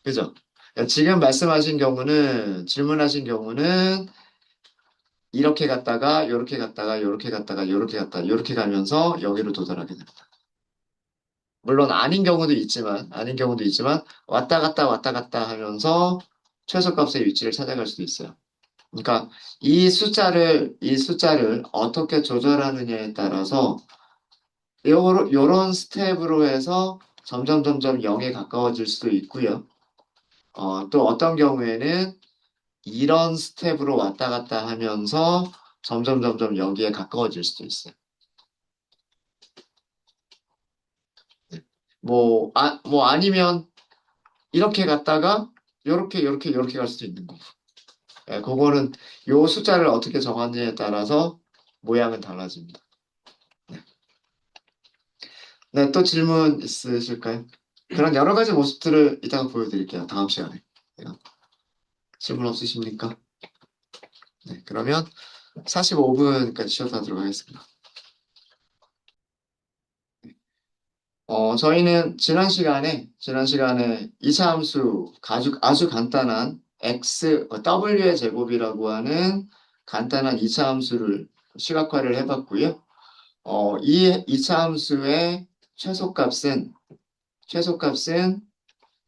그죠? 지금 질문하신 경우는 이렇게 갔다가 요렇게 갔다가 요렇게 갔다가 요렇게 갔다가 요렇게 가면서 여기로 도달하게 됩니다. 물론 아닌 경우도 있지만 왔다 갔다 하면서 최소값의 위치를 찾아갈 수도 있어요. 그러니까 이 숫자를 어떻게 조절하느냐에 따라서 요런 스텝으로 해서 점점 0에 가까워질 수도 있고요. 또 어떤 경우에는 이런 스텝으로 왔다 갔다 하면서 점점 여기에 가까워질 수도 있어요. 뭐 아니면 이렇게 갔다가 요렇게 갈 수도 있는 거고. 그거는 요 숫자를 어떻게 정하느냐에 따라서 모양은 달라집니다. 네, 또 질문 있으실까요? 그런 여러 가지 모습들을 이따가 보여드릴게요. 다음 시간에. 네, 질문 없으십니까? 네, 그러면 45분까지 쉬어가도록 하겠습니다. 저희는 지난 시간에 이차 함수 아주 간단한 W의 제곱이라고 하는 간단한 이차 함수를 시각화를 해봤고요. 이 이차 함수의 최소값은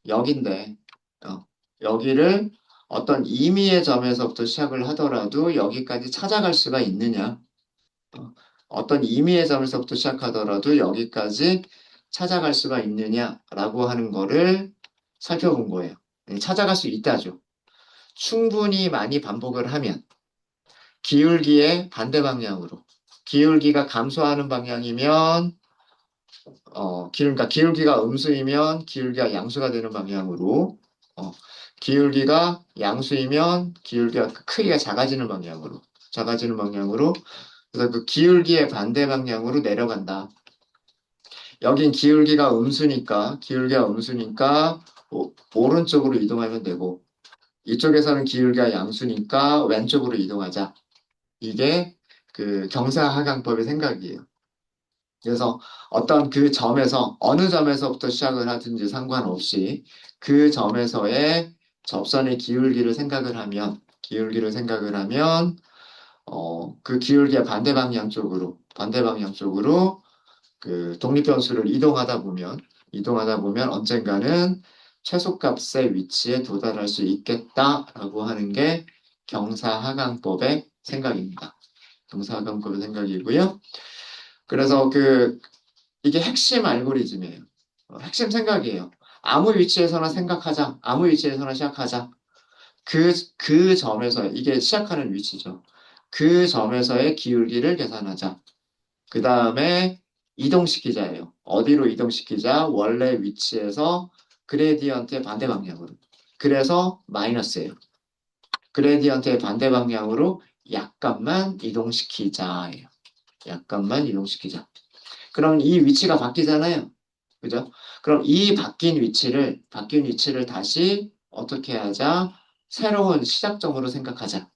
여긴데, 여기를 어떤 임의의 점에서부터 시작을 하더라도 여기까지 찾아갈 수가 있느냐? 어떤 임의의 점에서부터 시작하더라도 여기까지 찾아갈 수가 있느냐라고 하는 거를 살펴본 거예요. 찾아갈 수 있다죠. 충분히 많이 반복을 하면 기울기의 반대 방향으로 기울기가 감소하는 방향이면 그러니까 기울기가 음수이면 기울기가 양수가 되는 방향으로 어, 기울기가 양수이면 기울기가 크기가 작아지는 방향으로 그래서 그 기울기의 반대 방향으로 내려간다. 여긴 기울기가 음수니까 오른쪽으로 이동하면 되고 이쪽에서는 기울기가 양수니까 왼쪽으로 이동하자. 이게 그 경사하강법의 생각이에요. 그래서 어떤 그 점에서 어느 점에서부터 시작을 하든지 상관없이 그 점에서의 접선의 기울기를 생각을 하면 그 기울기의 반대 방향 쪽으로 그 독립변수를 이동하다 보면 언젠가는 최소값의 위치에 도달할 수 있겠다라고 하는 게 경사하강법의 생각입니다. 경사하강법의 생각이고요. 그래서 이게 핵심 알고리즘이에요. 핵심 생각이에요. 아무 위치에서나 생각하자. 아무 위치에서나 시작하자. 그 점에서, 이게 시작하는 위치죠. 그 점에서의 기울기를 계산하자. 그 다음에 이동시키자예요. 어디로 이동시키자? 원래 위치에서 그레디언트의 반대 방향으로. 그래서 마이너스예요. 그레디언트의 반대 방향으로 약간만 이동시키자예요. 약간만 이동시키자. 그럼 이 위치가 바뀌잖아요. 그죠? 그럼 이 바뀐 위치를 다시 어떻게 하자? 새로운 시작점으로 생각하자.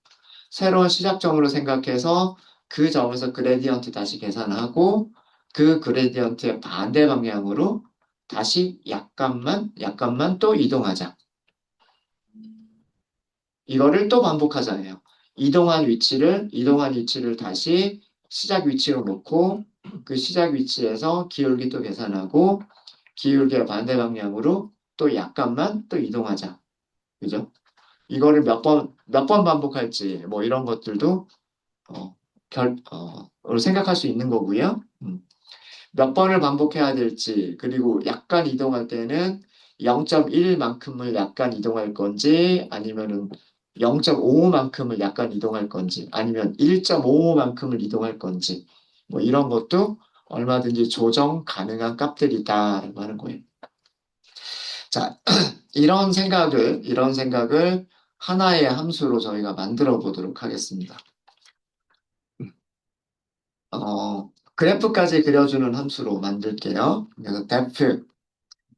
새로운 시작점으로 생각해서 그 점에서 그레디언트 다시 계산하고 그 그레디언트의 반대 방향으로 다시 약간만 또 이동하자. 이거를 또 반복하잖아요. 이동한 위치를 다시 시작 위치로 놓고 그 시작 위치에서 기울기 또 계산하고 기울기의 반대 방향으로 또 약간만 또 이동하자. 그죠? 이거를 몇 번 반복할지 뭐 이런 것들도 어, 생각할 수 있는 거고요. 몇 번을 반복해야 될지, 그리고 약간 이동할 때는 0.1만큼을 약간 이동할 건지, 아니면은 0.5만큼을 약간 이동할 건지, 아니면 1.5만큼을 이동할 건지, 뭐 이런 것도 얼마든지 조정 가능한 값들이다라고 하는 거예요. 자, 이런 생각을 하나의 함수로 저희가 만들어 보도록 하겠습니다. 그래프까지 그려주는 함수로 만들게요. 그래서 def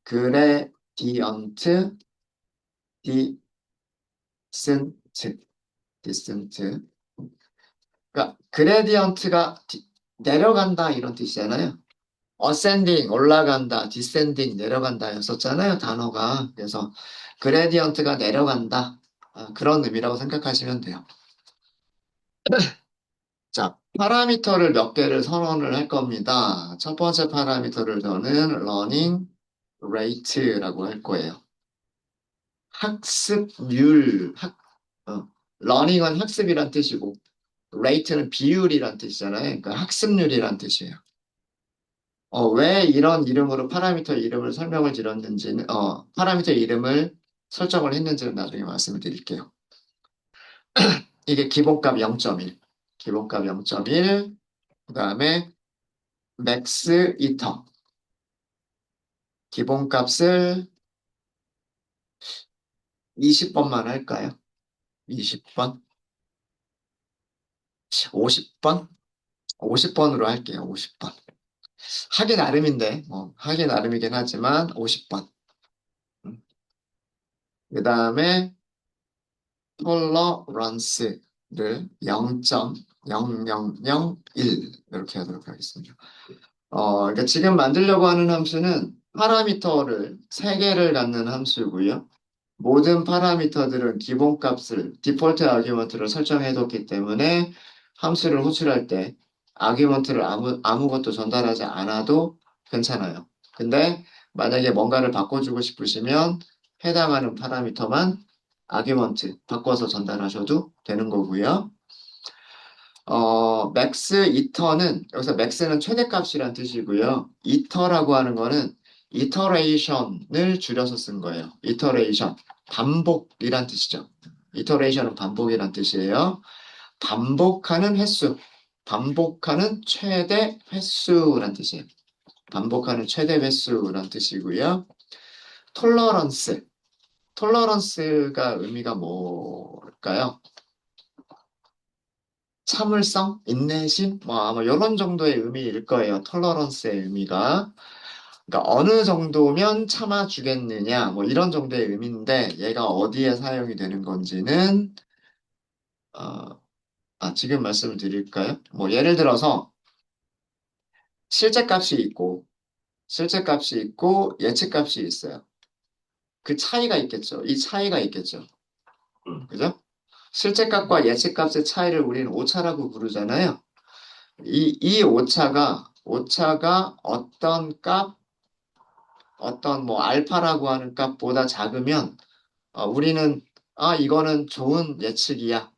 그레디언트 디센트 디센트 그러니까 그레디언트가 내려간다 이런 뜻이잖아요. ascending 올라간다, descending 내려간다였었잖아요, 단어가. 그래서 그레디언트가 내려간다. 그런 의미라고 생각하시면 돼요. 자, 파라미터를 몇 개를 선언을 할 겁니다. 첫 번째 파라미터를 저는 learning rate라고 할 거예요. 학습률, learning은 학습이란 뜻이고, rate는 비율이란 뜻이잖아요. 그러니까 학습률이란 뜻이에요. 왜 이런 이름으로 파라미터 이름을 설명을 드렸는지는, 파라미터 이름을 설정을 했는지는 나중에 말씀을 드릴게요. 이게 기본값 0.1, 기본값 0.1, 그 다음에 맥스 이터, 기본값을 20번만 할까요? 20번? 50번? 50번으로 할게요. 50번. 하기 나름인데, 하기 나름이긴 하지만 50번. 그 다음에 톨러런스를 0.0001 이렇게 하도록 하겠습니다. 그러니까 지금 만들려고 하는 함수는 파라미터를 3개를 갖는 함수고요. 모든 파라미터들은 기본값을 디폴트 아규먼트를 설정해뒀기 때문에 함수를 호출할 때 아규먼트를 아무것도 전달하지 않아도 괜찮아요. 근데 만약에 뭔가를 바꿔주고 싶으시면 해당하는 파라미터만 아규먼트 바꿔서 전달하셔도 되는 거고요. 맥스 이터는 여기서 맥스는 최대값이란 뜻이고요. 이터라고 하는 거는 이터레이션을 줄여서 쓴 거예요. 이터레이션, 반복이란 뜻이죠. 이터레이션은 반복이란 뜻이에요. 반복하는 횟수, 반복하는 최대 횟수란 뜻이에요. 반복하는 최대 횟수란 뜻이고요. 톨러런스, 톨러런스가 의미가 뭘까요? 참을성, 인내심, 뭐 아마 이런 정도의 의미일 거예요. 톨러런스의 의미가. 그러니까 어느 정도면 참아주겠느냐, 뭐 이런 정도의 의미인데 얘가 어디에 사용이 되는 건지는 지금 말씀을 드릴까요? 뭐, 예를 들어서, 실제값이 있고, 실제값이 있고, 예측값이 있어요. 그 차이가 있겠죠. 이 차이가 있겠죠. 그죠? 실제값과 예측값의 차이를 우리는 오차라고 부르잖아요. 이 오차가 어떤 값, 어떤 뭐 알파라고 하는 값보다 작으면, 우리는, 이거는 좋은 예측이야.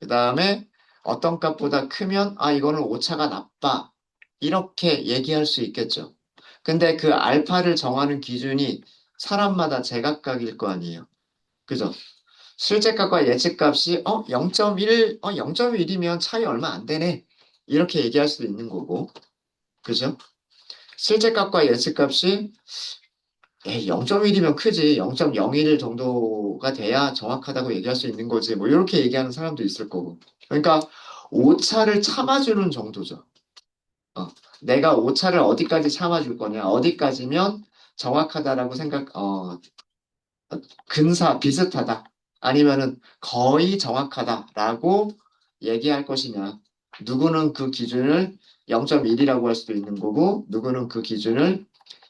그 다음에 어떤 값보다 크면, 이거는 오차가 나빠. 이렇게 얘기할 수 있겠죠. 근데 그 알파를 정하는 기준이 사람마다 제각각일 거 아니에요. 그죠? 실제값과 예측값이 0.1이면 차이 얼마 안 되네. 이렇게 얘기할 수도 있는 거고. 그죠? 실제값과 예측값이 0.1이면 크지. 0.01 정도가 돼야 정확하다고 얘기할 수 있는 거지. 뭐 이렇게 얘기하는 사람도 있을 거고. 그러니까 오차를 참아주는 정도죠. 어, 내가 오차를 어디까지 참아줄 거냐. 어디까지면 정확하다라고 비슷하다. 아니면은 거의 정확하다라고 얘기할 것이냐. 누구는 그 기준을 0.1이라고 할 수도 있는 거고, 누구는 그 기준을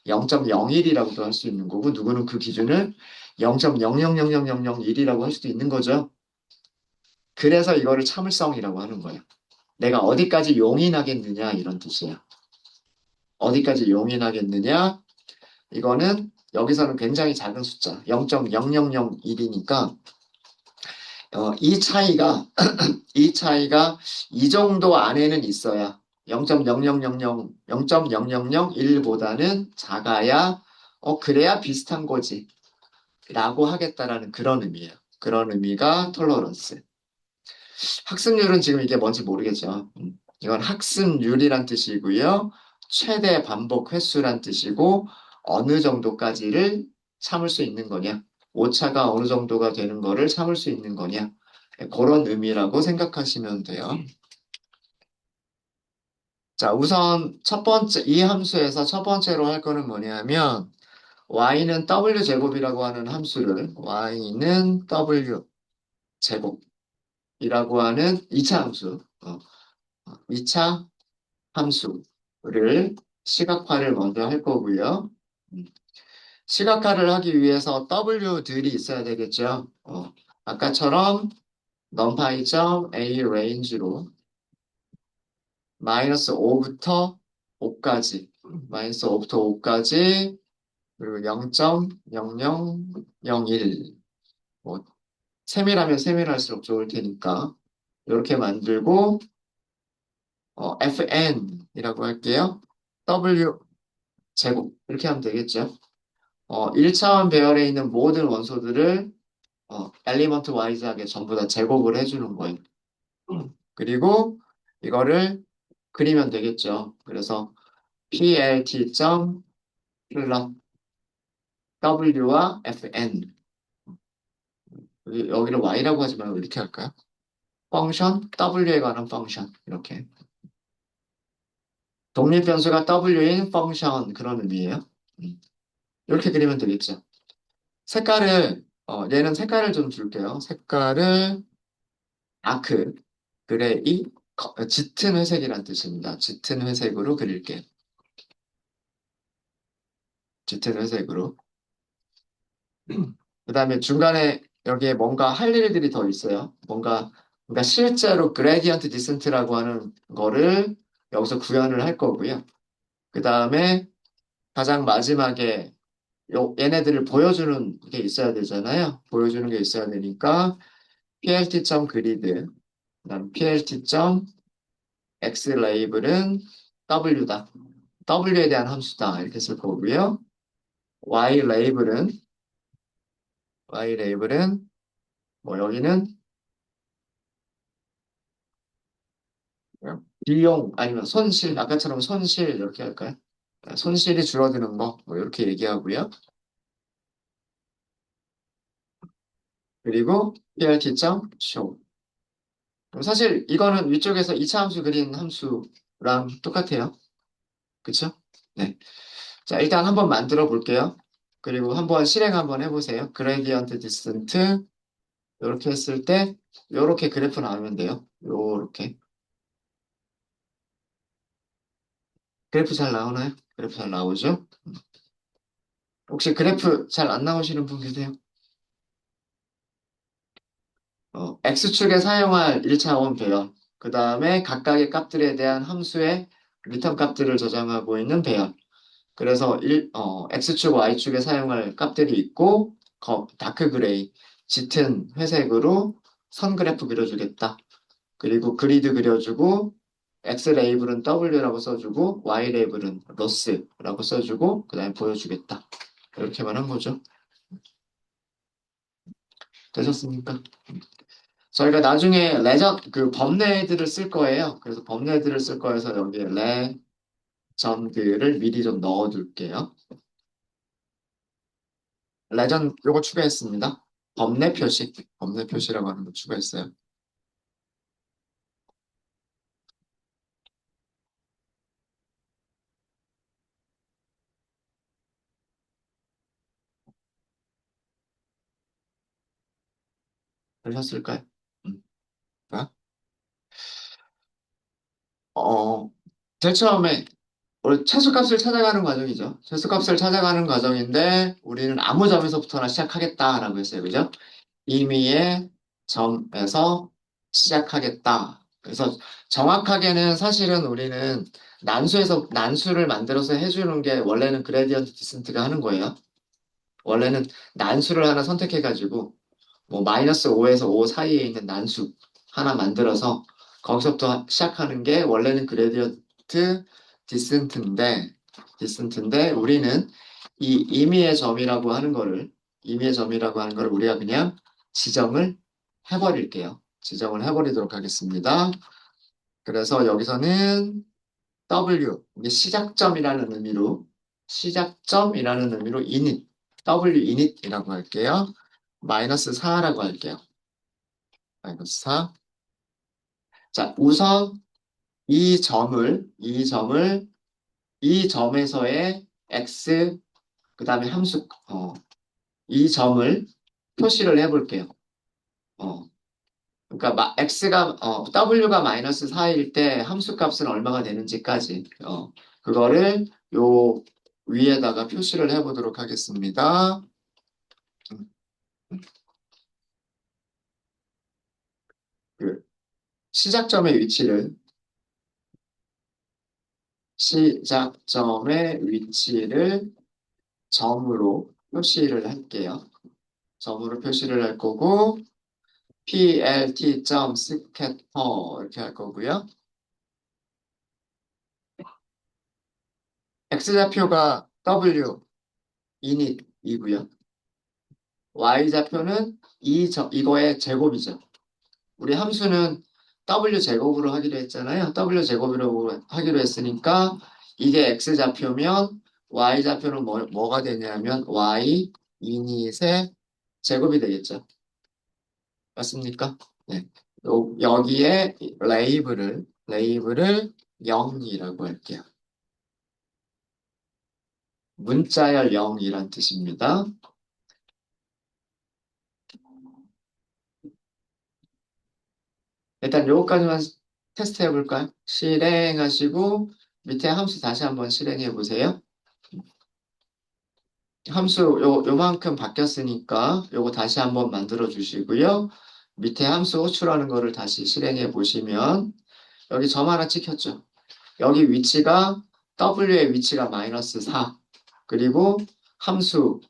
0.01이라고도 할 수 있는 거고, 누구는 그 기준을 0.000001이라고 할 수도 있는 거죠. 그래서 이거를 참을성이라고 하는 거예요. 내가 어디까지 용인하겠느냐, 이런 뜻이에요. 어디까지 용인하겠느냐, 이거는 여기서는 굉장히 작은 숫자, 0.0001이니까 이 차이가 이 정도 안에는 있어야 0.00001보다는 작아야 그래야 비슷한 거지 라고 하겠다라는 그런 의미예요. 그런 의미가 톨러런스. 학습률은 지금 이게 뭔지 모르겠죠. 이건 학습률이란 뜻이고요. 최대 반복 횟수란 뜻이고 어느 정도까지를 참을 수 있는 거냐. 오차가 어느 정도가 되는 거를 참을 수 있는 거냐. 그런 의미라고 생각하시면 돼요. 자, 우선 이 함수에서 첫 번째로 할 거는 뭐냐면 y는 w 제곱이라고 하는 함수를 y는 w 제곱이라고 하는 2차 함수, 2차 함수를 시각화를 먼저 할 거고요. 음, 시각화를 하기 위해서 w들이 있어야 되겠죠. 아까처럼 numpy.a range로 -5부터 5까지, -5부터 5까지, 그리고 0.0001, 뭐, 세밀하면 세밀할수록 좋을 테니까, 이렇게 만들고, fn이라고 할게요. w 제곱, 이렇게 하면 되겠죠. 1차원 배열에 있는 모든 원소들을, 엘리먼트 와이즈하게 전부 다 제곱을 해주는 거예요. 그리고 이거를 그리면 되겠죠. 그래서 plt.plot w와 fn 여기를 y라고 하지 말고 이렇게 할까요? 펑션 w에 관한 펑션 이렇게 독립변수가 w인 펑션 그런 의미예요. 음, 이렇게 그리면 되겠죠. 얘는 색깔을 좀 줄게요. 색깔을 다크, 그레이, 짙은 회색이란 뜻입니다. 짙은 회색으로 그릴게요. 짙은 회색으로. 그 다음에 중간에 여기에 뭔가 할 일들이 더 있어요. 그러니까 실제로 그레디언트 디센트라고 하는 거를 여기서 구현을 할 거고요. 그 다음에 가장 마지막에 얘네들을 보여주는 게 있어야 되잖아요. 보여주는 게 있어야 되니까 plt.grid, 그다음 plt.x 레이블은 w다. w에 대한 함수다. 이렇게 쓸 거고요. y 레이블은 뭐 여기는 비용 아니면 손실, 아까처럼 손실 이렇게 할까요? 손실이 줄어드는 거, 뭐 이렇게 얘기하고요. 그리고 plt.show. 그럼 사실 이거는 위쪽에서 2차 함수 그린 함수랑 똑같아요. 그쵸? 네. 자, 일단 한번 만들어 볼게요. 그리고 한번 실행 한번 해보세요. gradient descent 이렇게 했을 때 요렇게 그래프 나오면 돼요. 요렇게. 그래프 잘 나오나요? 그래프 잘 나오죠? 혹시 그래프 잘 안 나오시는 분 계세요? X축에 사용할 1차원 배열, 그 다음에 각각의 값들에 대한 함수의 리턴 값들을 저장하고 있는 배열. 그래서 X축, Y축에 사용할 값들이 있고, 다크 그레이, 짙은 회색으로 선 그래프 그려주겠다. 그리고 그리드 그려주고, X 레이블은 W라고 써주고, Y 레이블은 로스라고 써주고, 그 다음에 보여주겠다. 이렇게만 한 거죠. 되셨습니까? 저희가 나중에 그 범례들을 쓸 거예요. 그래서 범례들을 쓸 거여서 여기에 레전드를 미리 좀 넣어둘게요. 요거 추가했습니다. 범례 표시라고 하는 거 추가했어요. 되셨을까요? 음. 자, 어, 제일 처음에 우리 최소값을 찾아가는 과정이죠. 최소값을 찾아가는 과정인데 우리는 아무 점에서부터나 시작하겠다라고 했어요. 그죠? 임의의 점에서 시작하겠다. 그래서 정확하게는 사실은 우리는 난수를 만들어서 해주는 게 원래는 그레디언트 디센트가 하는 거예요. 원래는 난수를 하나 선택해가지고 뭐 마이너스 5에서 5 사이에 있는 난수 하나 만들어서 거기서부터 시작하는 게 원래는 그레디언트 디센트인데 우리는 이 임의의 점이라고 하는 거를 우리가 그냥 지정을 해버릴게요. 지정을 해버리도록 하겠습니다. 그래서 여기서는 W, 이게 시작점이라는 의미로 init, W init이라고 할게요. 마이너스 4라고 할게요. 마이너스 4. 자, 우선 이 점에서의 x, 그 다음에 이 점을 표시를 해볼게요. 어, 그러니까 w가 마이너스 4일 때 함수 값은 얼마가 되는지까지, 그거를 요 위에다가 표시를 해보도록 하겠습니다. 그 시작점의 위치를, 시작점의 위치를 점으로 표시를 할게요. 점으로 표시를 할 거고, plt.scatter 이렇게 할 거고요. x좌표가 w init이고요. y좌표는 이거의 제곱이죠. 우리 함수는 w 제곱으로 하기로 했잖아요. w 제곱으로 하기로 했으니까 이게 x좌표면 y좌표는 뭐가 되냐면 y init의 제곱이 되겠죠. 맞습니까? 네. 여기에 레이블을 0이라고 할게요. 문자열 0이란 뜻입니다. 일단 요거까지만 테스트 해볼까요? 실행하시고 밑에 함수 다시 한번 실행해 보세요. 함수 요만큼 바뀌었으니까 요거 다시 한번 만들어 주시고요. 밑에 함수 호출하는 거를 다시 실행해 보시면 여기 점 하나 찍혔죠. 여기 위치가 W의 위치가 마이너스 4 그리고 함수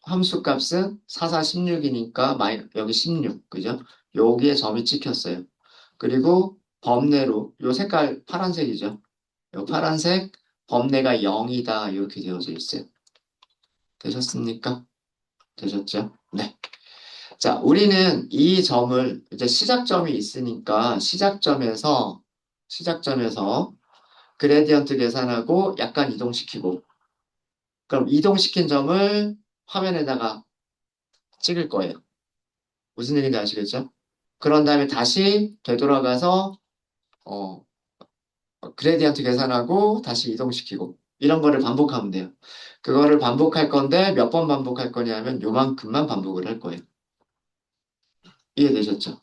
함수 값은 4, 4, 16이니까 여기 16 그죠? 여기에 점이 찍혔어요. 그리고 범례로 요 색깔 파란색이죠. 요 파란색 범례가 0이다 이렇게 되어져 있어요. 되셨습니까? 되셨죠? 네. 자, 우리는 이 점을 이제 시작점이 있으니까 시작점에서 그레디언트 계산하고 약간 이동시키고 그럼 이동시킨 점을 화면에다가 찍을 거예요. 무슨 얘기인지 아시겠죠? 그런 다음에 다시 되돌아가서 어, 그레디언트 계산하고 다시 이동시키고 이런 거를 반복하면 돼요. 그거를 반복할 건데 몇 번 반복할 거냐면 요만큼만 반복을 할 거예요. 이해되셨죠?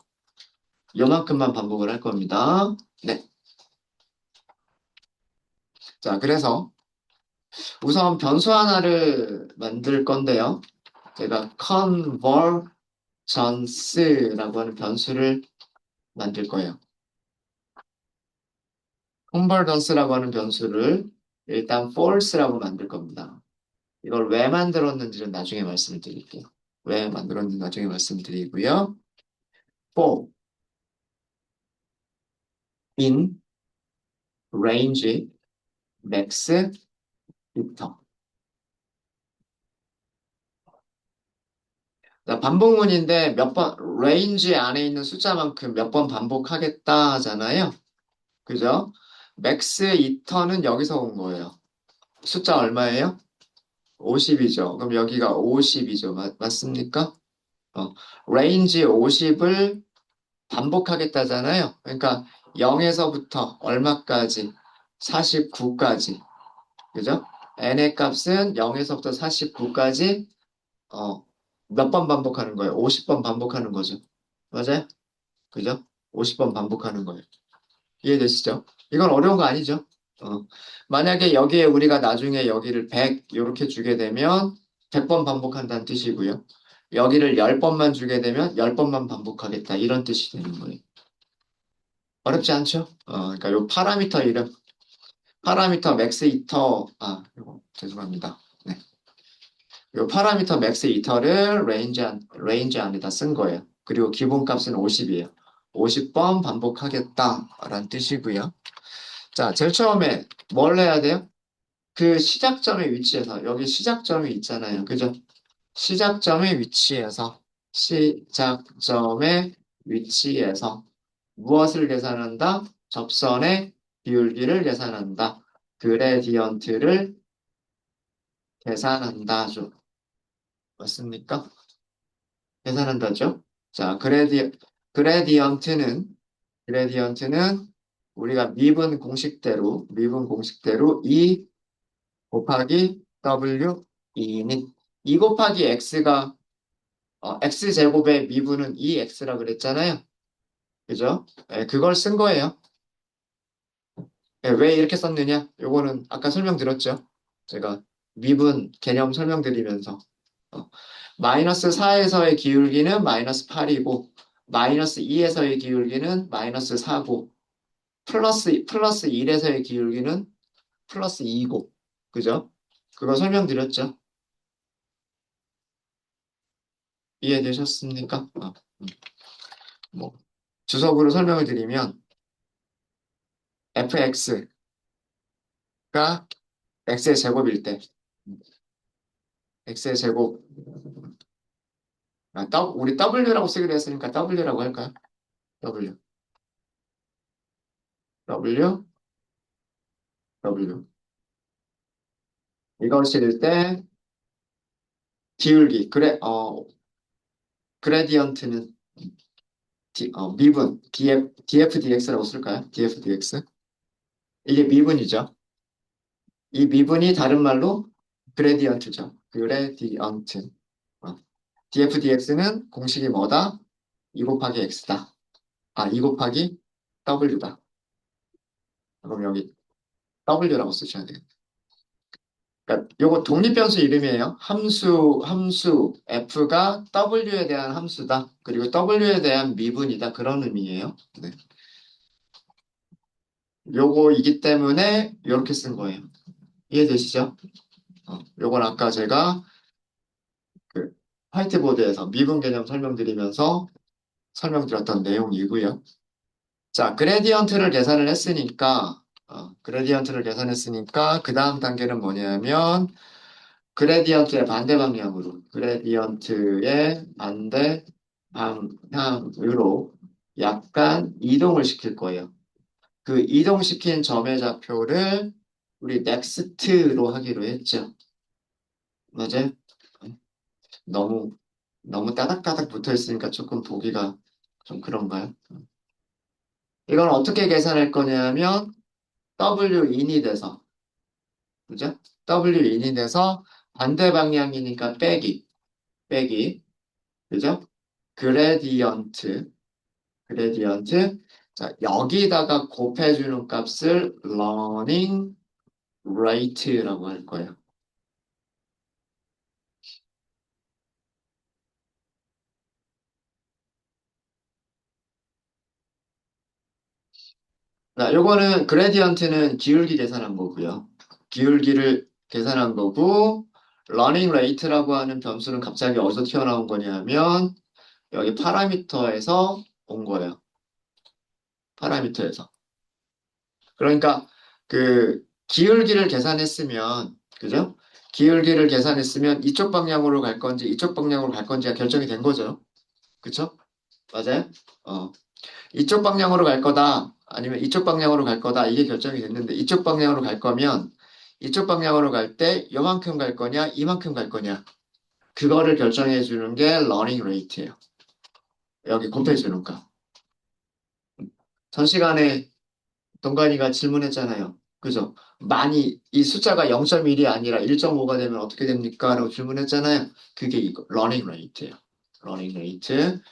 요만큼만 반복을 할 겁니다. 네. 자, 그래서 우선 변수 하나를 만들 건데요. 제가 convergence라고 하는 변수를 만들 거예요. convergence라고 하는 변수를 일단 false라고 만들 겁니다. 이걸 왜 만들었는지는 나중에 말씀을 드릴게요. 왜 만들었는지 나중에 말씀드리고요. for in range max iter. 자, 반복문인데 몇 번, range 안에 있는 숫자만큼 몇 번 반복하겠다 하잖아요. 그죠? max iter는 여기서 온 거예요. 숫자 얼마예요? 50이죠. 그럼 여기가 50이죠. 맞습니까? 어, range 50을 반복하겠다잖아요. 그러니까 0에서부터 얼마까지? 49까지. 그죠? n의 값은 0에서부터 49까지 몇 번 반복하는 거예요? 50번 반복하는 거죠. 맞아요? 그죠? 50번 반복하는 거예요. 이해되시죠? 이건 어려운 거 아니죠? 어, 만약에 여기에 우리가 나중에 여기를 100 이렇게 주게 되면 100번 반복한다는 뜻이고요. 여기를 10번만 주게 되면 10번만 반복하겠다 이런 뜻이 되는 거예요. 어렵지 않죠? 그러니까 요 파라미터 이름, 파라미터 맥스 이터, 이거 죄송합니다. 네. 요 파라미터 맥스 이터를 레인지 안에다 쓴 거예요. 그리고 기본값은 50이에요. 50번 반복하겠다라는 뜻이고요. 자, 제일 처음에 뭘 해야 돼요? 그 시작점의 위치에서, 여기 시작점이 있잖아요. 그죠? 시작점의 위치에서, 시작점의 위치에서 무엇을 계산한다? 접선의 기울기를 계산한다. 그레디언트를 계산한다죠. 맞습니까? 계산한다죠. 자, 그레디언트는, 그레디언트는 우리가 미분 공식대로 E 곱하기 W 2인 2 곱하기 X가 X제곱의 미분은 2X라 그랬잖아요. 그죠? 네, 그걸 쓴 거예요. 네, 왜 이렇게 썼느냐? 요거는 아까 설명드렸죠. 제가 미분 개념 설명드리면서 어, 마이너스 4에서의 기울기는 마이너스 8이고 마이너스 2에서의 기울기는 마이너스 4고 플러스 1에서의 기울기는 플러스 2고 그죠? 그거 설명드렸죠. 이해되셨습니까? 뭐 주석으로 설명을 드리면 fx가 x의 제곱일 때 x의 제곱 우리 w라고 쓰기로 했으니까 w라고 할까요? w w w 이걸 실을 때 기울기 그레디언트는 미분 df dx라고 쓸까요? df dx 이게 미분이죠. 이 미분이 다른 말로 그레디언트죠. 그레디언트 어, df dx는 공식이 뭐다? 2 곱하기 x다. 2 곱하기 w다. 그럼 여기 w라고 쓰셔야 돼요. 그러니까 요거 독립변수 이름이에요. 함수 f가 w에 대한 함수다. 그리고 w에 대한 미분이다. 그런 의미예요. 네. 요거이기 때문에 이렇게 쓴 거예요. 이해되시죠? 요건 아까 제가 그 화이트보드에서 미분 개념 설명드리면서 설명드렸던 내용이고요. 자, 그레디언트를 계산했으니까 그 다음 단계는 뭐냐면 그레디언트의 반대 방향으로 그레디언트의 반대 방향으로 약간 이동을 시킬 거예요. 그 이동시킨 점의 좌표를 우리 넥스트로 하기로 했죠. 맞아요? 너무 너무 따닥따닥 붙어 있으니까 조금 보기가 좀 그런가요? 이건 어떻게 계산할 거냐면 W 인이 돼서 그죠? W 인이 돼서 반대 방향이니까 빼기 그죠? 그레디언트, 그레디언트. 자, 여기다가 곱해주는 값을 learning rate라고 할 거예요. 자, 요거는 그레디언트는 기울기 계산한 거고요. 기울기를 계산한 거고, 러닝 레이트라고 하는 변수는 갑자기 어디서 튀어나온 거냐면, 여기 파라미터에서 온 거예요. 파라미터에서. 그러니까, 그, 기울기를 계산했으면, 그죠? 기울기를 계산했으면 이쪽 방향으로 갈 건지, 이쪽 방향으로 갈 건지가 결정이 된 거죠. 그쵸? 맞아요? 어. 이쪽 방향으로 갈 거다. 아니면 이쪽 방향으로 갈 거다. 이게 결정이 됐는데 이쪽 방향으로 갈 거면 이쪽 방향으로 갈 때 요만큼 갈 거냐, 이만큼 갈 거냐. 그거를 결정해 주는 게 러닝 레이트예요. 여기 곱해 주는 거. 전 시간에 동관이가 질문했잖아요. 그죠? 많이 이 숫자가 0.1이 아니라 1.5가 되면 어떻게 됩니까? 라고 질문했잖아요. 그게 이거 러닝 레이트예요. 러닝 레이트.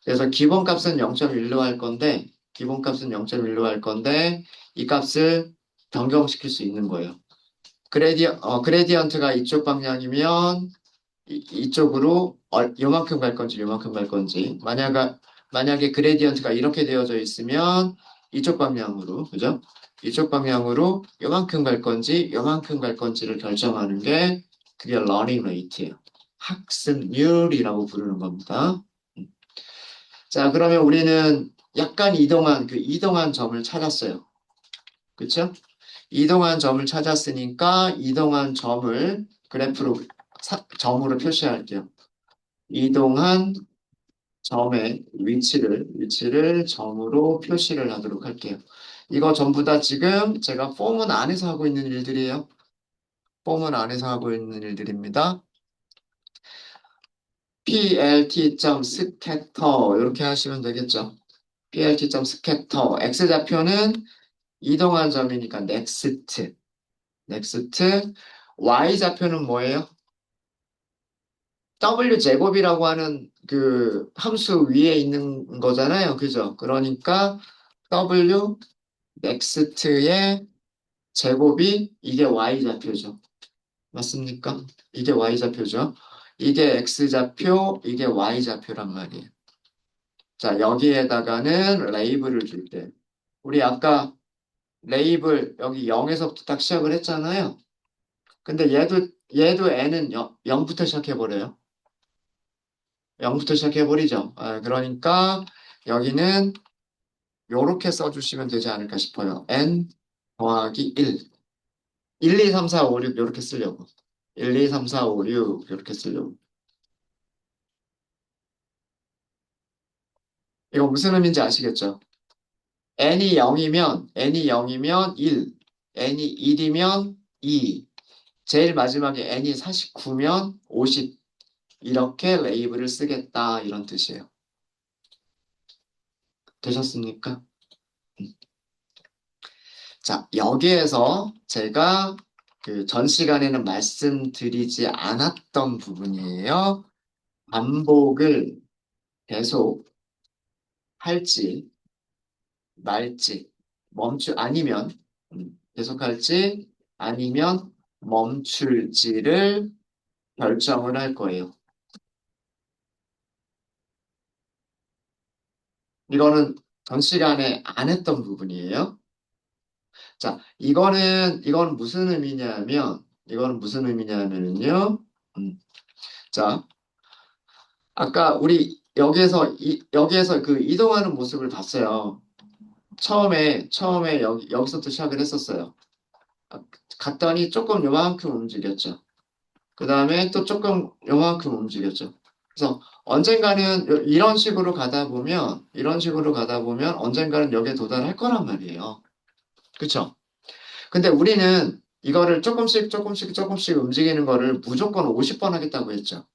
그래서 기본값은 0.1로 할 건데, 기본값은 0.1로 할 건데, 이 값을 변경시킬 수 있는 거예요. 그레디언트가 이쪽 방향이면, 이쪽으로 요만큼 갈 건지, 요만큼 갈 건지. 만약에 그레디언트가 이렇게 되어져 있으면, 이쪽 방향으로, 그죠? 이쪽 방향으로 요만큼 갈 건지, 요만큼 갈 건지를 결정하는 게, 그게 러닝 레이트예요. 학습률이라고 부르는 겁니다. 자, 그러면 우리는 약간 이동한 점을 찾았어요. 그쵸? 이동한 점을 찾았으니까 이동한 점을 그래프로, 점으로 표시할게요. 이동한 점의 위치를 점으로 표시를 하도록 할게요. 이거 전부 다 지금 제가 폼은 안에서 하고 있는 일들이에요. 폼은 안에서 하고 있는 일들입니다. plt.scatter 이렇게 하시면 되겠죠. plt.scatter x좌표는 이동한 점이니까 넥스트. y좌표는 뭐예요? w제곱이라고 하는 그 함수 위에 있는 거잖아요. 그죠? 그러니까 w 넥스트의 제곱이 이게 y좌표죠. 맞습니까? 이게 y좌표죠. 이게 x좌표, 이게 y좌표란 말이에요. 자, 여기에다가는 레이블을 줄 때. 우리 아까 레이블 여기 0에서부터 딱 시작을 했잖아요. 근데 얘도 n은 0부터 시작해버려요. 0부터 시작해버리죠. 아, 그러니까 여기는 요렇게 써주시면 되지 않을까 싶어요. n 더하기 1. 1, 2, 3, 4, 5, 6 요렇게 쓰려고. 1, 2, 3, 4, 5, 6 요렇게 쓰려고. 이거 무슨 의미인지 아시겠죠? n이 0이면 1, n이 1이면 2, 제일 마지막에 n이 49면 50. 이렇게 레이블을 쓰겠다 이런 뜻이에요. 되셨습니까? 자, 여기에서 제가 그 전 시간에는 말씀드리지 않았던 부분이에요. 반복을 계속 할지 말지 아니면 계속할지 아니면 멈출지를 결정을 할 거예요. 이거는 전 시간에 안 했던 부분이에요. 자, 이거는 무슨 의미냐면요. 자, 아까 우리 여기에서 그 이동하는 모습을 봤어요. 처음에 여기서부터 시작을 했었어요. 아, 갔더니 조금 요만큼 움직였죠. 그 다음에 또 조금 요만큼 움직였죠. 그래서 언젠가는 이런 식으로 가다 보면 언젠가는 여기에 도달할 거란 말이에요. 그쵸? 근데 우리는 이거를 조금씩 움직이는 거를 무조건 50번 하겠다고 했죠.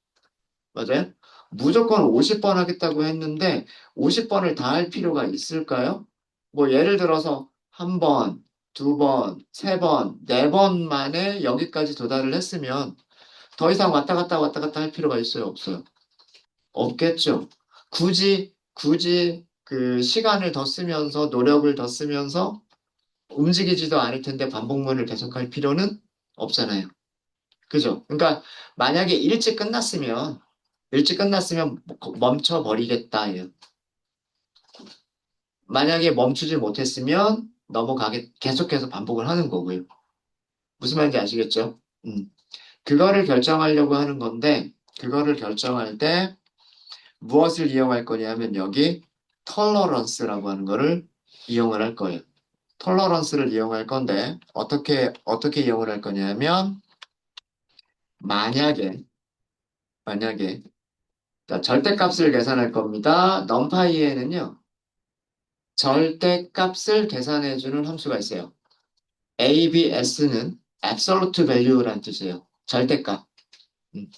맞아요? 무조건 50번 하겠다고 했는데 50번을 다 할 필요가 있을까요? 뭐 예를 들어서 한 번, 두 번, 세 번, 네 번 만에 여기까지 도달을 했으면 더 이상 왔다 갔다 할 필요가 있어요? 없어요? 없겠죠. 굳이 그 시간을 더 쓰면서 노력을 더 쓰면서 움직이지도 않을 텐데 반복문을 계속할 필요는 없잖아요. 그죠? 그러니까 만약에 일찍 끝났으면 멈춰 버리겠다예요. 만약에 멈추지 못했으면 넘어가게 계속해서 반복을 하는 거고요. 무슨 말인지 아시겠죠? 그거를 결정하려고 하는 건데 그거를 결정할 때 무엇을 이용할 거냐면 여기 톨러런스라고 하는 거를 이용을 할 거예요. 톨러런스를 이용할 건데 어떻게 이용을 할 거냐면 만약에 만약에 자, 절대값을 계산할 겁니다. numPy에는요. 절대값을 계산해 주는 함수가 있어요. ABS는 absolute value란 뜻이에요. 절대값. 음.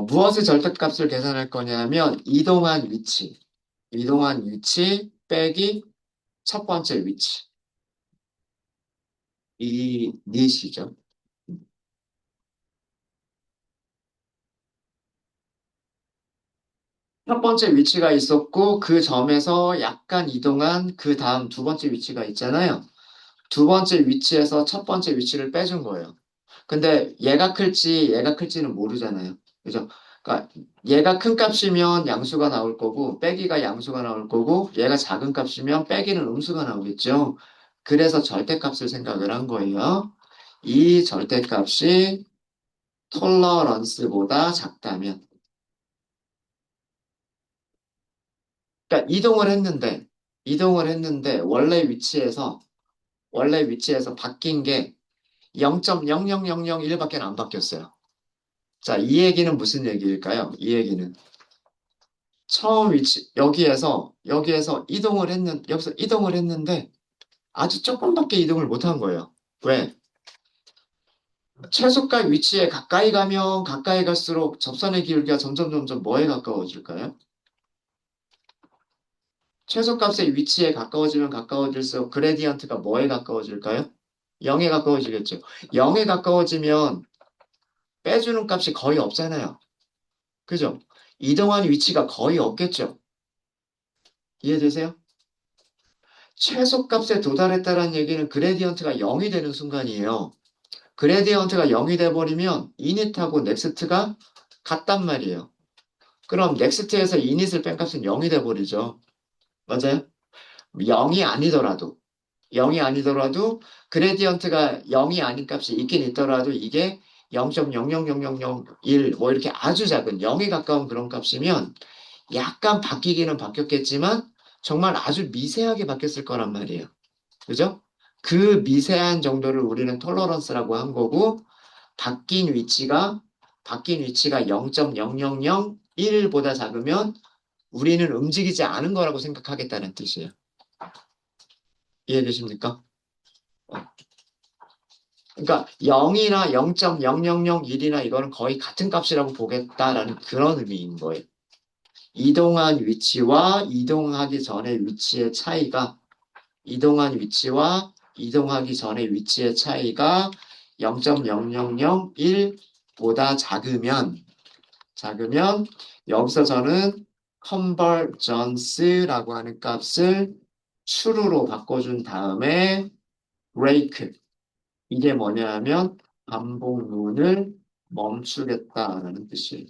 무엇의 절대값을 계산할 거냐면 이동한 위치 빼기 첫 번째 위치. 이 닛이죠. 첫 번째 위치가 있었고 그 점에서 약간 이동한 그 다음 두 번째 위치가 있잖아요. 두 번째 위치에서 첫 번째 위치를 빼준 거예요. 근데 얘가 클지는 모르잖아요. 그죠? 그러니까 얘가 큰 값이면 양수가 나올 거고 빼기가 양수가 나올 거고 얘가 작은 값이면 빼기는 음수가 나오겠죠. 그래서 절대값을 생각을 한 거예요. 이 절대값이 톨러런스보다 작다면 그러니까 이동을 했는데 원래 위치에서 바뀐 게 0.00001밖에 안 바뀌었어요. 자, 이 얘기는 무슨 얘기일까요? 이 얘기는 처음 위치 여기서 이동을 했는데 아주 조금밖에 이동을 못 한 거예요. 왜? 최소값 위치에 가까이 가면 가까이 갈수록 접선의 기울기가 점점 뭐에 가까워질까요? 최소값의 위치에 가까워지면 가까워질수록 그레디언트가 뭐에 가까워질까요? 0에 가까워지겠죠. 0에 가까워지면 빼주는 값이 거의 없잖아요. 그죠? 이동한 위치가 거의 없겠죠. 이해되세요? 최소값에 도달했다는 얘기는 그레디언트가 0이 되는 순간이에요. 그레디언트가 0이 돼버리면 이닛하고 넥스트가 같단 말이에요. 그럼 넥스트에서 이닛을 뺀 값은 0이 돼버리죠. 맞아요? 0이 아니더라도 0이 아니더라도 그레디언트가 0이 아닌 값이 있긴 있더라도 이게 0.00001 뭐 이렇게 아주 작은 0에 가까운 그런 값이면 약간 바뀌기는 바뀌었겠지만 정말 아주 미세하게 바뀌었을 거란 말이에요. 그죠? 그 미세한 정도를 우리는 톨러런스라고 한 거고 바뀐 위치가 바뀐 위치가 0.0001보다 작으면 우리는 움직이지 않은 거라고 생각하겠다는 뜻이에요. 이해되십니까? 그러니까 0이나 0.0001이나 이거는 거의 같은 값이라고 보겠다라는 그런 의미인 거예요. 이동한 위치와 이동하기 전의 위치의 차이가 이동한 위치와 이동하기 전의 위치의 차이가 0.0001보다 작으면 여기서 저는 convergence라고 하는 값을 true로 바꿔준 다음에 break 이게 뭐냐면 반복문을 멈추겠다라는 뜻이에요.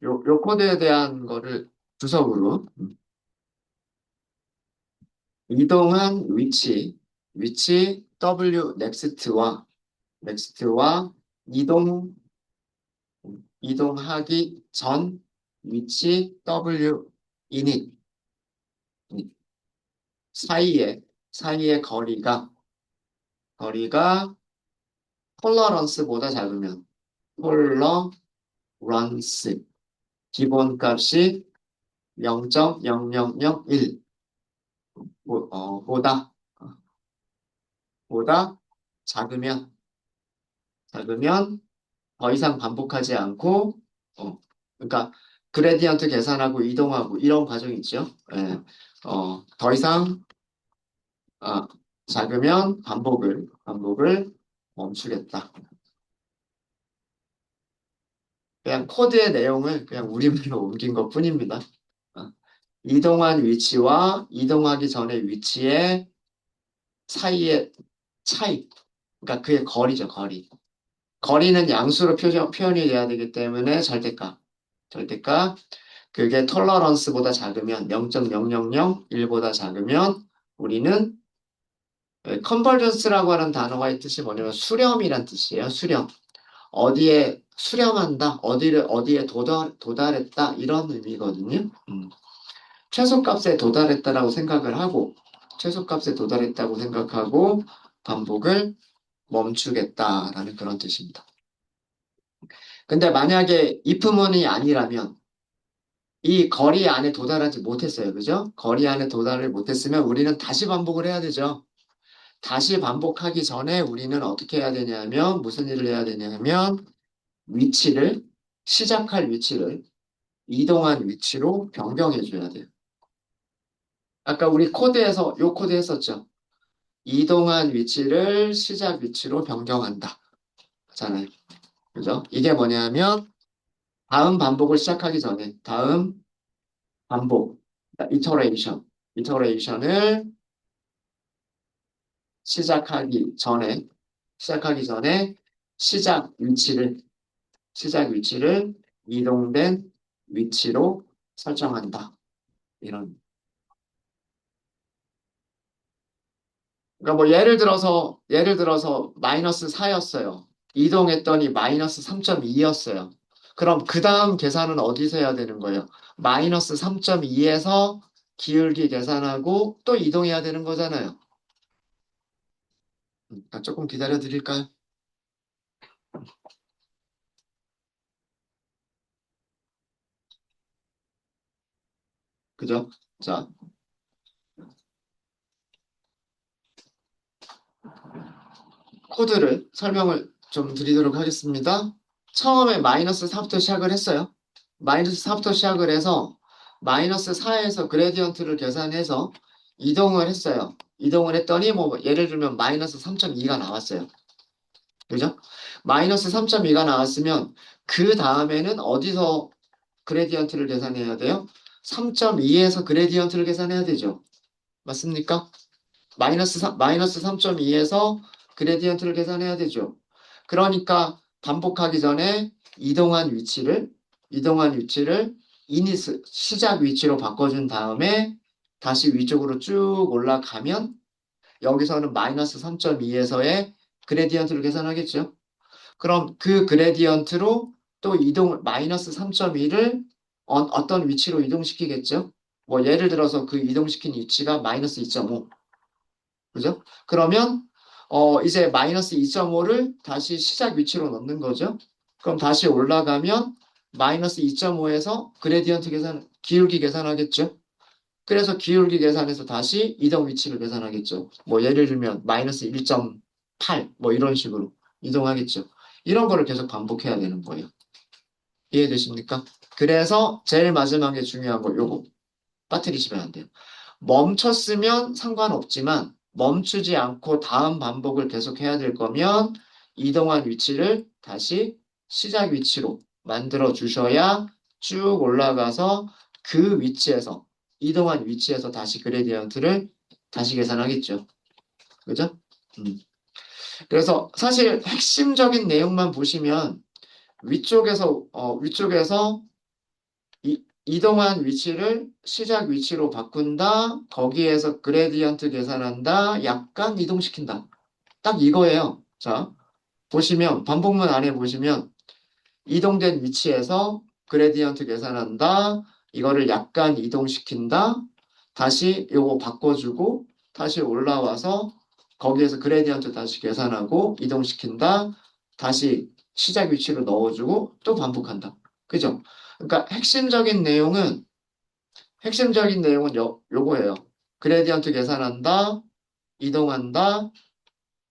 요 코드에 대한 거를 주석으로 이동한 위치 W 넥스트와 이동하기 전 위치 W init 사이의 거리가 톨러런스보다 작으면 톨러런스 기본값이 0.0001 보다 보다 작으면 더 이상 반복하지 않고 그러니까 그레디언트 계산하고 이동하고 이런 과정이 있죠. 예. 더 이상 아, 작으면 반복을 멈추겠다. 그냥 코드의 내용을 그냥 우리말로 옮긴 것 뿐입니다. 어, 이동한 위치와 이동하기 전의 위치의 사이의 차이. 그러니까 그의 거리죠, 거리. 거리는 양수로 표현이 돼야 되기 때문에 절대값. 절대값. 그게 톨러런스보다 작으면 0.0001보다 작으면 우리는 컨버전스라고 하는 단어의 뜻이 뭐냐면 수렴이란 뜻이에요. 수렴. 어디에 수렴한다, 어디에 도달했다 이런 의미거든요. 최소값에 도달했다라고 생각을 하고 최소값에 도달했다고 생각하고 반복을 멈추겠다라는 그런 뜻입니다. 근데 만약에 if문이 아니라면 이 거리 안에 도달하지 못했어요. 그죠? 거리 안에 도달을 못했으면 우리는 다시 반복을 해야 되죠. 다시 반복하기 전에 우리는 어떻게 해야 되냐면 무슨 일을 해야 되냐면 위치를 시작할 위치를 이동한 위치로 변경해 줘야 돼요. 아까 우리 코드에서 요 코드 했었죠. 이동한 위치를 시작 위치로 변경한다. 잖아요. 그죠? 이게 뭐냐면 다음 반복을 시작하기 전에 다음 반복 이터레이션을 시작하기 전에 시작하기 전에 시작 위치를 시작 위치를 이동된 위치로 설정한다. 이런. 그러니까 뭐 예를 들어서 마이너스 4였어요. 이동했더니 마이너스 3.2였어요. 그럼 그 다음 계산은 어디서 해야 되는 거예요? 마이너스 3.2에서 기울기 계산하고 또 이동해야 되는 거잖아요. 조금 기다려 드릴까요? 그죠? 자, 코드를 설명을 좀 드리도록 하겠습니다. 처음에 마이너스 4부터 시작을 했어요. 마이너스 4부터 시작을 해서 마이너스 4에서 그레디언트를 계산해서 이동을 했어요. 이동을 했더니 뭐 예를 들면 마이너스 3.2가 나왔어요. 그죠? 마이너스 3.2가 나왔으면 그 다음에는 어디서 그레디언트를 계산해야 돼요? 3.2에서 그레디언트를 계산해야 되죠. 맞습니까? 마이너스 3.2에서 그레디언트를 계산해야 되죠. 그러니까 반복하기 전에 이동한 위치를 이니스, 시작 위치로 바꿔준 다음에 다시 위쪽으로 쭉 올라가면 여기서는 마이너스 3.2에서의 그레디언트를 계산하겠죠. 그럼 그 그레디언트로 또 마이너스 3.2를 어떤 위치로 이동시키겠죠? 뭐 예를 들어서 그 이동시킨 위치가 마이너스 2.5. 그죠? 그러면 이제 마이너스 2.5를 다시 시작 위치로 넣는 거죠. 그럼 다시 올라가면 마이너스 2.5에서 그레디언트 기울기 계산하겠죠. 그래서 기울기 계산해서 다시 이동 위치를 계산하겠죠. 뭐 예를 들면 마이너스 1.8 뭐 이런 식으로 이동하겠죠. 이런 거를 계속 반복해야 되는 거예요. 이해되십니까? 그래서 제일 마지막에 중요한 거 요거 빠뜨리시면 안 돼요. 멈췄으면 상관없지만 멈추지 않고 다음 반복을 계속 해야 될 거면 이동한 위치를 다시 시작 위치로 만들어 주셔야 쭉 올라가서 그 위치에서 이동한 위치에서 다시 그레디언트를 다시 계산하겠죠. 그죠? 음. 그래서 사실 핵심적인 내용만 보시면 위쪽에서 이동한 위치를 시작 위치로 바꾼다. 거기에서 그레디언트 계산한다. 약간 이동시킨다. 딱 이거예요. 자, 보시면 반복문 안에 보시면 이동된 위치에서 그레디언트 계산한다. 이거를 약간 이동시킨다. 다시 요거 바꿔주고 다시 올라와서 거기에서 그레디언트 다시 계산하고 이동시킨다. 다시 시작 위치로 넣어주고 또 반복한다. 그죠? 그러니까 핵심적인 내용은 요거예요. 그레디언트 계산한다. 이동한다.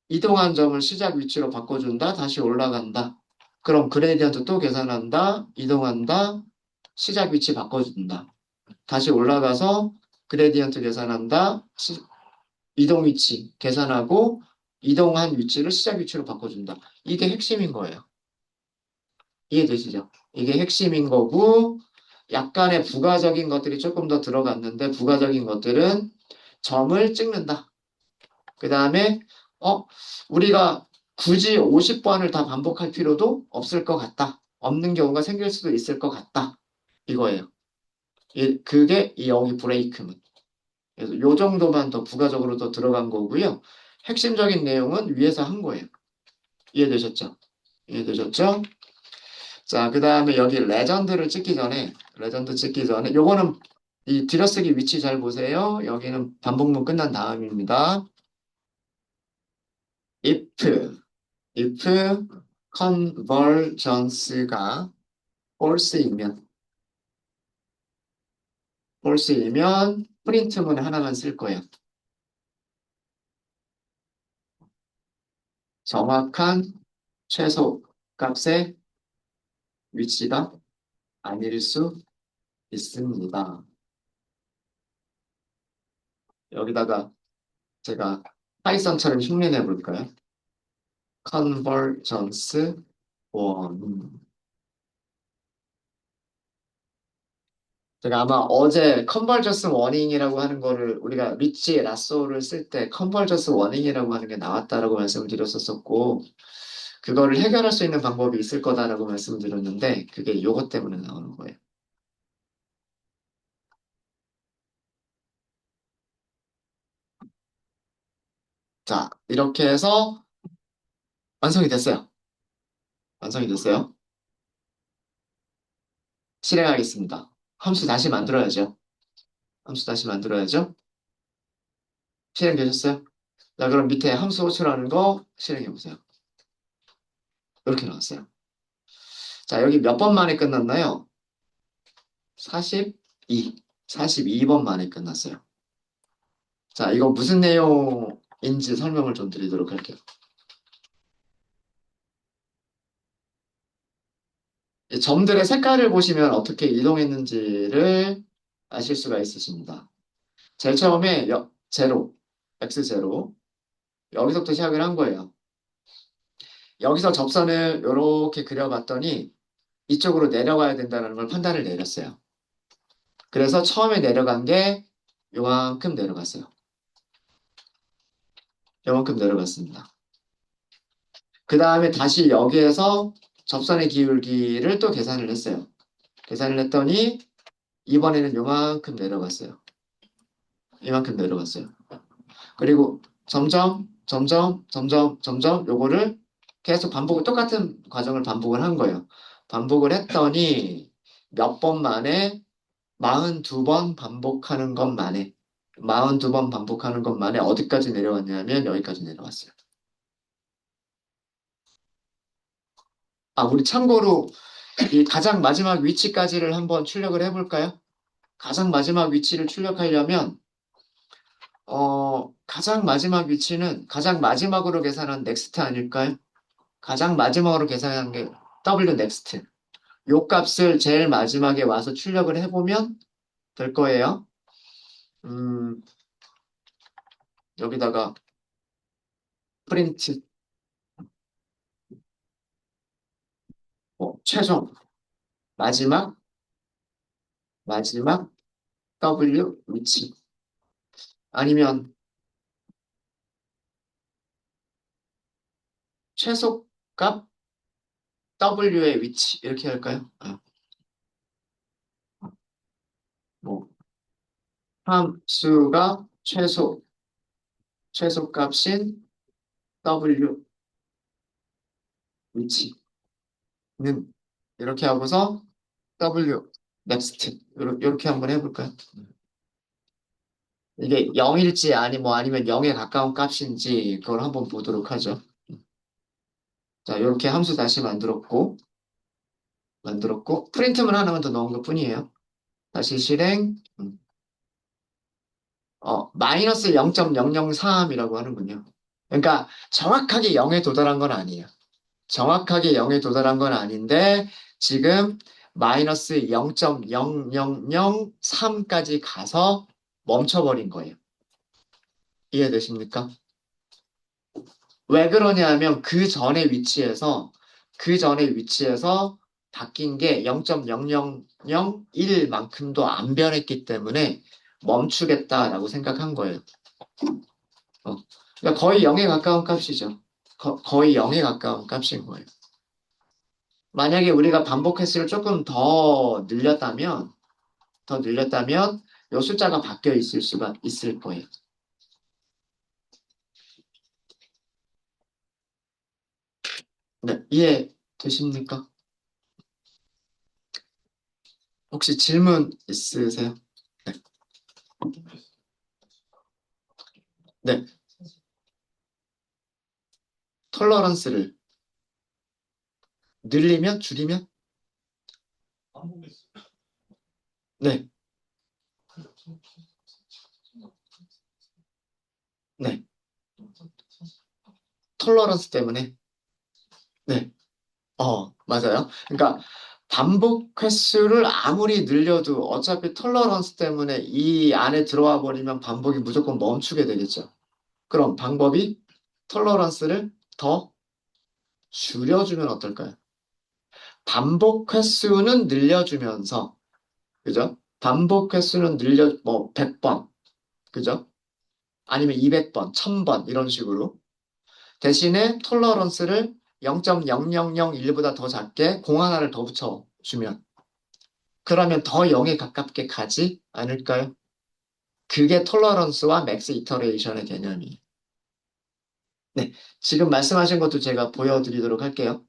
이동한 점을 시작 위치로 바꿔준다. 다시 올라간다. 그럼 그레디언트 또 계산한다. 이동한다. 시작 위치 바꿔준다. 다시 올라가서 그레디언트 계산한다. 이동 위치 계산하고 이동한 위치를 시작 위치로 바꿔준다. 이게 핵심인 거예요. 이해되시죠? 이게 핵심인 거고 약간의 부가적인 것들이 조금 더 들어갔는데 부가적인 것들은 점을 찍는다. 그 다음에 우리가 굳이 50번을 다 반복할 필요도 없을 것 같다. 없는 경우가 생길 수도 있을 것 같다. 이거예요. 그게 이 여기 브레이크문. 그래서 요 정도만 더 부가적으로 더 들어간 거고요. 핵심적인 내용은 위에서 한 거예요. 이해되셨죠? 이해되셨죠? 자, 그 다음에 여기 레전드 찍기 전에, 요거는 이 들여쓰기 위치 잘 보세요. 여기는 반복문 끝난 다음입니다. if convergence가 false이면, 프린트문 하나만 쓸 거예요. 정확한 최소 값의 위치가 아닐 수 있습니다. 여기다가 제가 파이썬처럼 흉내내 볼까요? convergence 원. 제가 아마 어제 컨버전스 워닝이라고 하는 거를 우리가 리치 라쏘를 쓸 때 컨버전스 워닝이라고 하는 게 나왔다라고 말씀을 드렸었고 그거를 해결할 수 있는 방법이 있을 거다라고 말씀을 드렸는데 그게 요것 때문에 나오는 거예요. 자, 이렇게 해서 완성이 됐어요. 완성이 됐어요. 실행하겠습니다. 함수 다시 만들어야죠. 함수 다시 만들어야죠. 실행되셨어요? 자, 그럼 밑에 함수 호출하는 거 실행해 보세요. 이렇게 나왔어요. 자, 여기 몇 번 만에 끝났나요? 42. 42번 만에 끝났어요. 자, 이거 무슨 내용인지 설명을 좀 드리도록 할게요. 이 점들의 색깔을 보시면 어떻게 이동했는지를 아실 수가 있으십니다. 제일 처음에 제로, x0. 여기서부터 시작을 한 거예요. 여기서 접선을 이렇게 그려봤더니 이쪽으로 내려가야 된다는 걸 판단을 내렸어요. 그래서 처음에 내려간 게 요만큼 내려갔어요. 요만큼 내려갔습니다. 그 다음에 다시 여기에서 접선의 기울기를 또 계산을 했어요. 계산을 했더니 이번에는 요만큼 내려갔어요. 이만큼 내려갔어요. 그리고 점점 요거를 계속 똑같은 과정을 반복을 한 거예요. 반복을 했더니 몇 번 만에 42번 반복하는 것 만에 42번 반복하는 것 만에 어디까지 내려왔냐면 여기까지 내려왔어요. 아, 우리 참고로 이 가장 마지막 위치까지를 한번 출력을 해볼까요? 가장 마지막 위치를 출력하려면 가장 마지막 위치는 가장 마지막으로 계산한 넥스트 아닐까요? 가장 마지막으로 계산한 게 W 넥스트. 요 값을 제일 마지막에 와서 출력을 해보면 될 거예요. 음, 여기다가 프린트 최종 마지막 W 위치 아니면 최소값 W의 위치 이렇게 할까요? 뭐 함수가 최소값인 W 위치는 이렇게 하고서 W next 이렇게 한번 해볼까요? 이게 0일지 아니면 0에 가까운 값인지 그걸 한번 보도록 하죠. 자, 이렇게 함수 다시 만들었고 프린트만 하나만 더 넣은 것뿐이에요. 다시 실행. 마이너스 0.003이라고 하는군요. 그러니까 정확하게 0에 도달한 건 아니에요. 정확하게 0에 도달한 건 아닌데 지금 마이너스 0.0003까지 가서 멈춰버린 거예요. 이해되십니까? 왜 그러냐면 그 전에 위치에서 바뀐 게 0.0001만큼도 안 변했기 때문에 멈추겠다라고 생각한 거예요. 어. 그러니까 거의 0에 가까운 값이죠. 거의 0에 가까운 값인 거예요. 만약에 우리가 반복 횟수를 조금 더 늘렸다면 이 숫자가 바뀌어 있을 수가 있을 거예요. 네, 이해되십니까? 혹시 질문 있으세요? 네. 네, 톨러런스를 늘리면 줄이면? 네, 네. 톨러런스 때문에? 네, 맞아요. 그러니까 반복 횟수를 아무리 늘려도 어차피 톨러런스 때문에 이 안에 들어와 버리면 반복이 무조건 멈추게 되겠죠. 그럼 방법이 톨러런스를 더 줄여주면 어떨까요? 반복 횟수는 늘려주면서, 그죠? 반복 횟수는 뭐, 100번, 그죠? 아니면 200번, 1000번, 이런 식으로. 대신에 톨러런스를 0.0001보다 더 작게 공 하나를 더 붙여주면, 그러면 더 0에 가깝게 가지 않을까요? 그게 톨러런스와 맥스 이터레이션의 개념이에요. 네. 지금 말씀하신 것도 제가 보여드리도록 할게요.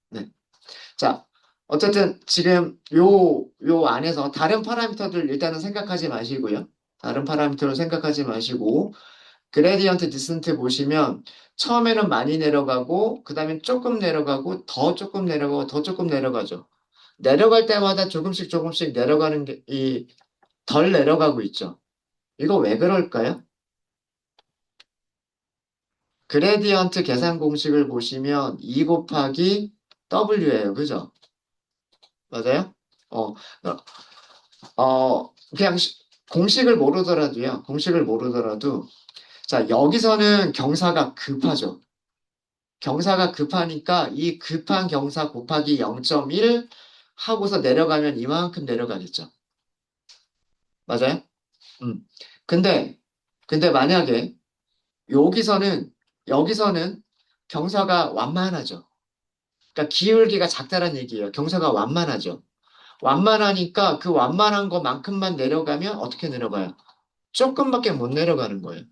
네. 자, 어쨌든 지금 요 안에서 다른 파라미터들 일단은 생각하지 마시고요. 다른 파라미터를 생각하지 마시고, 그레디언트 디센트 보시면 처음에는 많이 내려가고, 그 다음에 조금 내려가고, 더 조금 내려가고, 더 조금 내려가죠. 내려갈 때마다 조금씩 조금씩 내려가는 게, 덜 내려가고 있죠. 이거 왜 그럴까요? 그레디언트 계산 공식을 보시면 2 곱하기 W예요. 그죠? 맞아요? 어, 그냥 공식을 모르더라도요. 공식을 모르더라도 자, 여기서는 경사가 급하죠. 경사가 급하니까 이 급한 경사 곱하기 0.1 하고서 내려가면 이만큼 내려가겠죠. 맞아요? 음. 근데 만약에 여기서는 여기서는 경사가 완만하죠. 그러니까 기울기가 작다는 얘기예요. 경사가 완만하죠. 완만하니까 그 완만한 것만큼만 내려가면 어떻게 내려가요? 조금밖에 못 내려가는 거예요.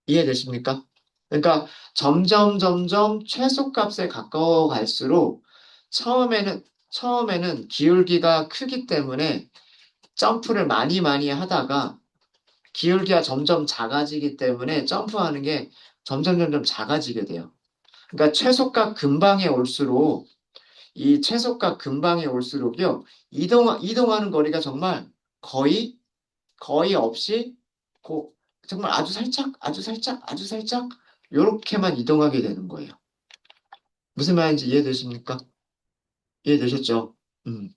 이해되십니까? 그러니까 점점 최소값에 가까워 갈수록 처음에는 기울기가 크기 때문에 점프를 많이 하다가 기울기가 점점 작아지기 때문에 점프하는 게 점점 작아지게 돼요. 그러니까 최소값 근방에 올수록 이 최소값 근방에 올수록요 이동하는 거리가 정말 거의 없이 정말 아주 살짝 요렇게만 이동하게 되는 거예요. 무슨 말인지 이해되십니까? 이해되셨죠? 음.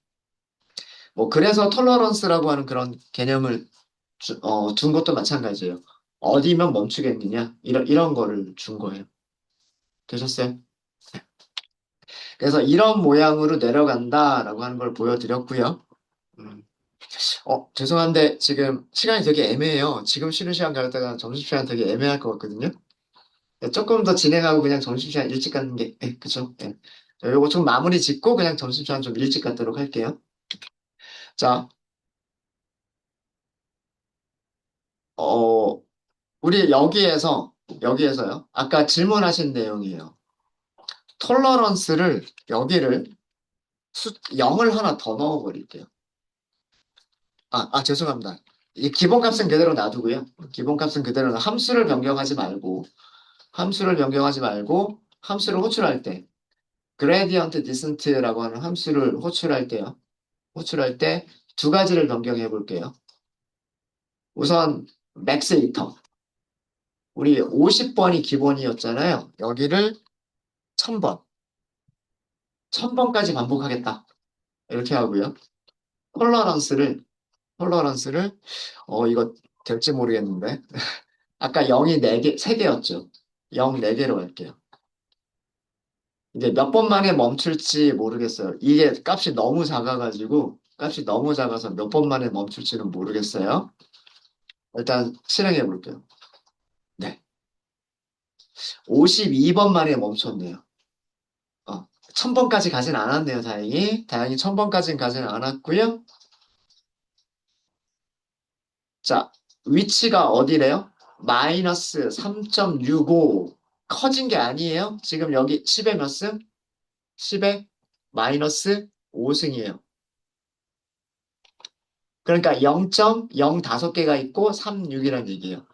뭐 그래서 톨러런스라고 하는 그런 개념을 둔 것도 마찬가지예요. 어디면 멈추겠느냐 이런 거를 준 거예요. 되셨어요? 그래서 이런 모양으로 내려간다라고 하는 걸 보여드렸고요. 음. 죄송한데 지금 시간이 되게 애매해요. 지금 쉬는 시간 가다가 점심시간 되게 애매할 것 같거든요. 네, 조금 더 진행하고 그냥 점심시간 일찍 가는 게, 그쵸? 예. 자, 요거 좀 마무리 짓고 그냥 점심시간 좀 일찍 갖도록 할게요. 자, 어, 우리 여기에서요. 아까 질문하신 내용이에요. 톨러런스를, 여기를 0을 하나 더 넣어버릴게요. 죄송합니다. 이 기본값은 그대로 놔두고요. 기본값은 그대로 함수를 변경하지 말고, 함수를 호출할 때, gradient descent라고 하는 함수를 호출할 때요. 호출할 때 두 가지를 변경해 볼게요. 우선 맥스 이터. 우리 50번이 기본이었잖아요. 여기를 1000번. 1000번까지 반복하겠다. 이렇게 하고요. 톨러런스를 톨러런스를, 이거 될지 모르겠는데. 아까 0이 4개, 3개였죠. 0 4개로 할게요. 이제 몇 번 만에 멈출지 모르겠어요. 이게 값이 너무 작아서 몇 번 만에 멈출지는 모르겠어요. 일단 실행해 볼게요. 네. 52번 만에 멈췄네요. 1000번까지 가진 않았네요, 다행히. 다행히 1000번까지는 가진 않았고요. 자, 위치가 어디래요? 마이너스 3.65. 커진 게 아니에요? 지금 여기 10에 몇 승? 10에 마이너스 5승이에요. 그러니까 0.05개가 있고 36이란 얘기예요.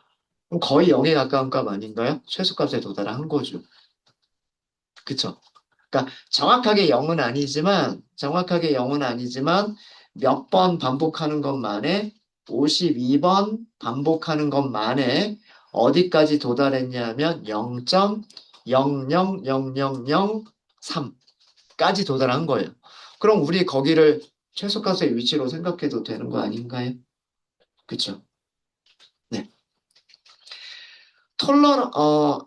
그럼 거의 0에 가까운 값 아닌가요? 최소값에 도달한 거죠. 그쵸? 그러니까 정확하게 0은 아니지만 몇 번 반복하는 것만에 52번 반복하는 것만에 어디까지 도달했냐면 0.000003까지 도달한 거예요. 그럼 우리 거기를 최소값의 위치로 생각해도 되는 거 아닌가요? 그쵸? 네.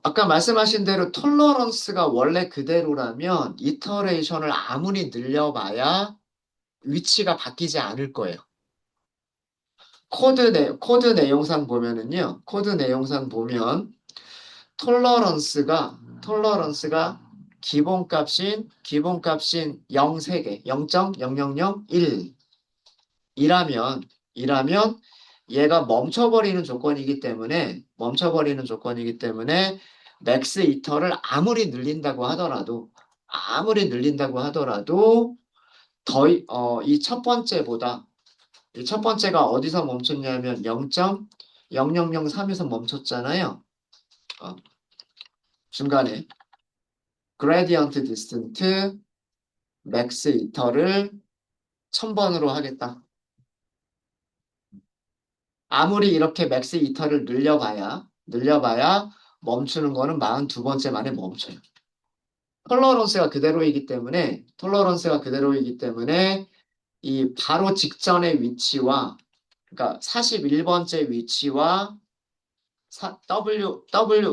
아까 말씀하신 대로 톨러런스가 원래 그대로라면 이터레이션을 아무리 늘려봐야 위치가 바뀌지 않을 거예요. 코드 내용상 보면은요, 코드 내용상 보면 톨러런스가 기본값인 0 3개, 0.0001 이라면 얘가 멈춰버리는 조건이기 때문에 맥스 이터를 아무리 늘린다고 하더라도 이 첫 번째보다 이 첫 번째가 어디서 멈췄냐면 0.0003에서 멈췄잖아요. 어, 중간에 그레디언트 디스턴트 맥스 이터를 1000번으로 하겠다. 아무리 이렇게 맥스 이터를 늘려봐야 멈추는 거는 42번째 만에 멈춰요. 톨러런스가 그대로이기 때문에 이 바로 직전의 위치와 그러니까 41번째 위치와 W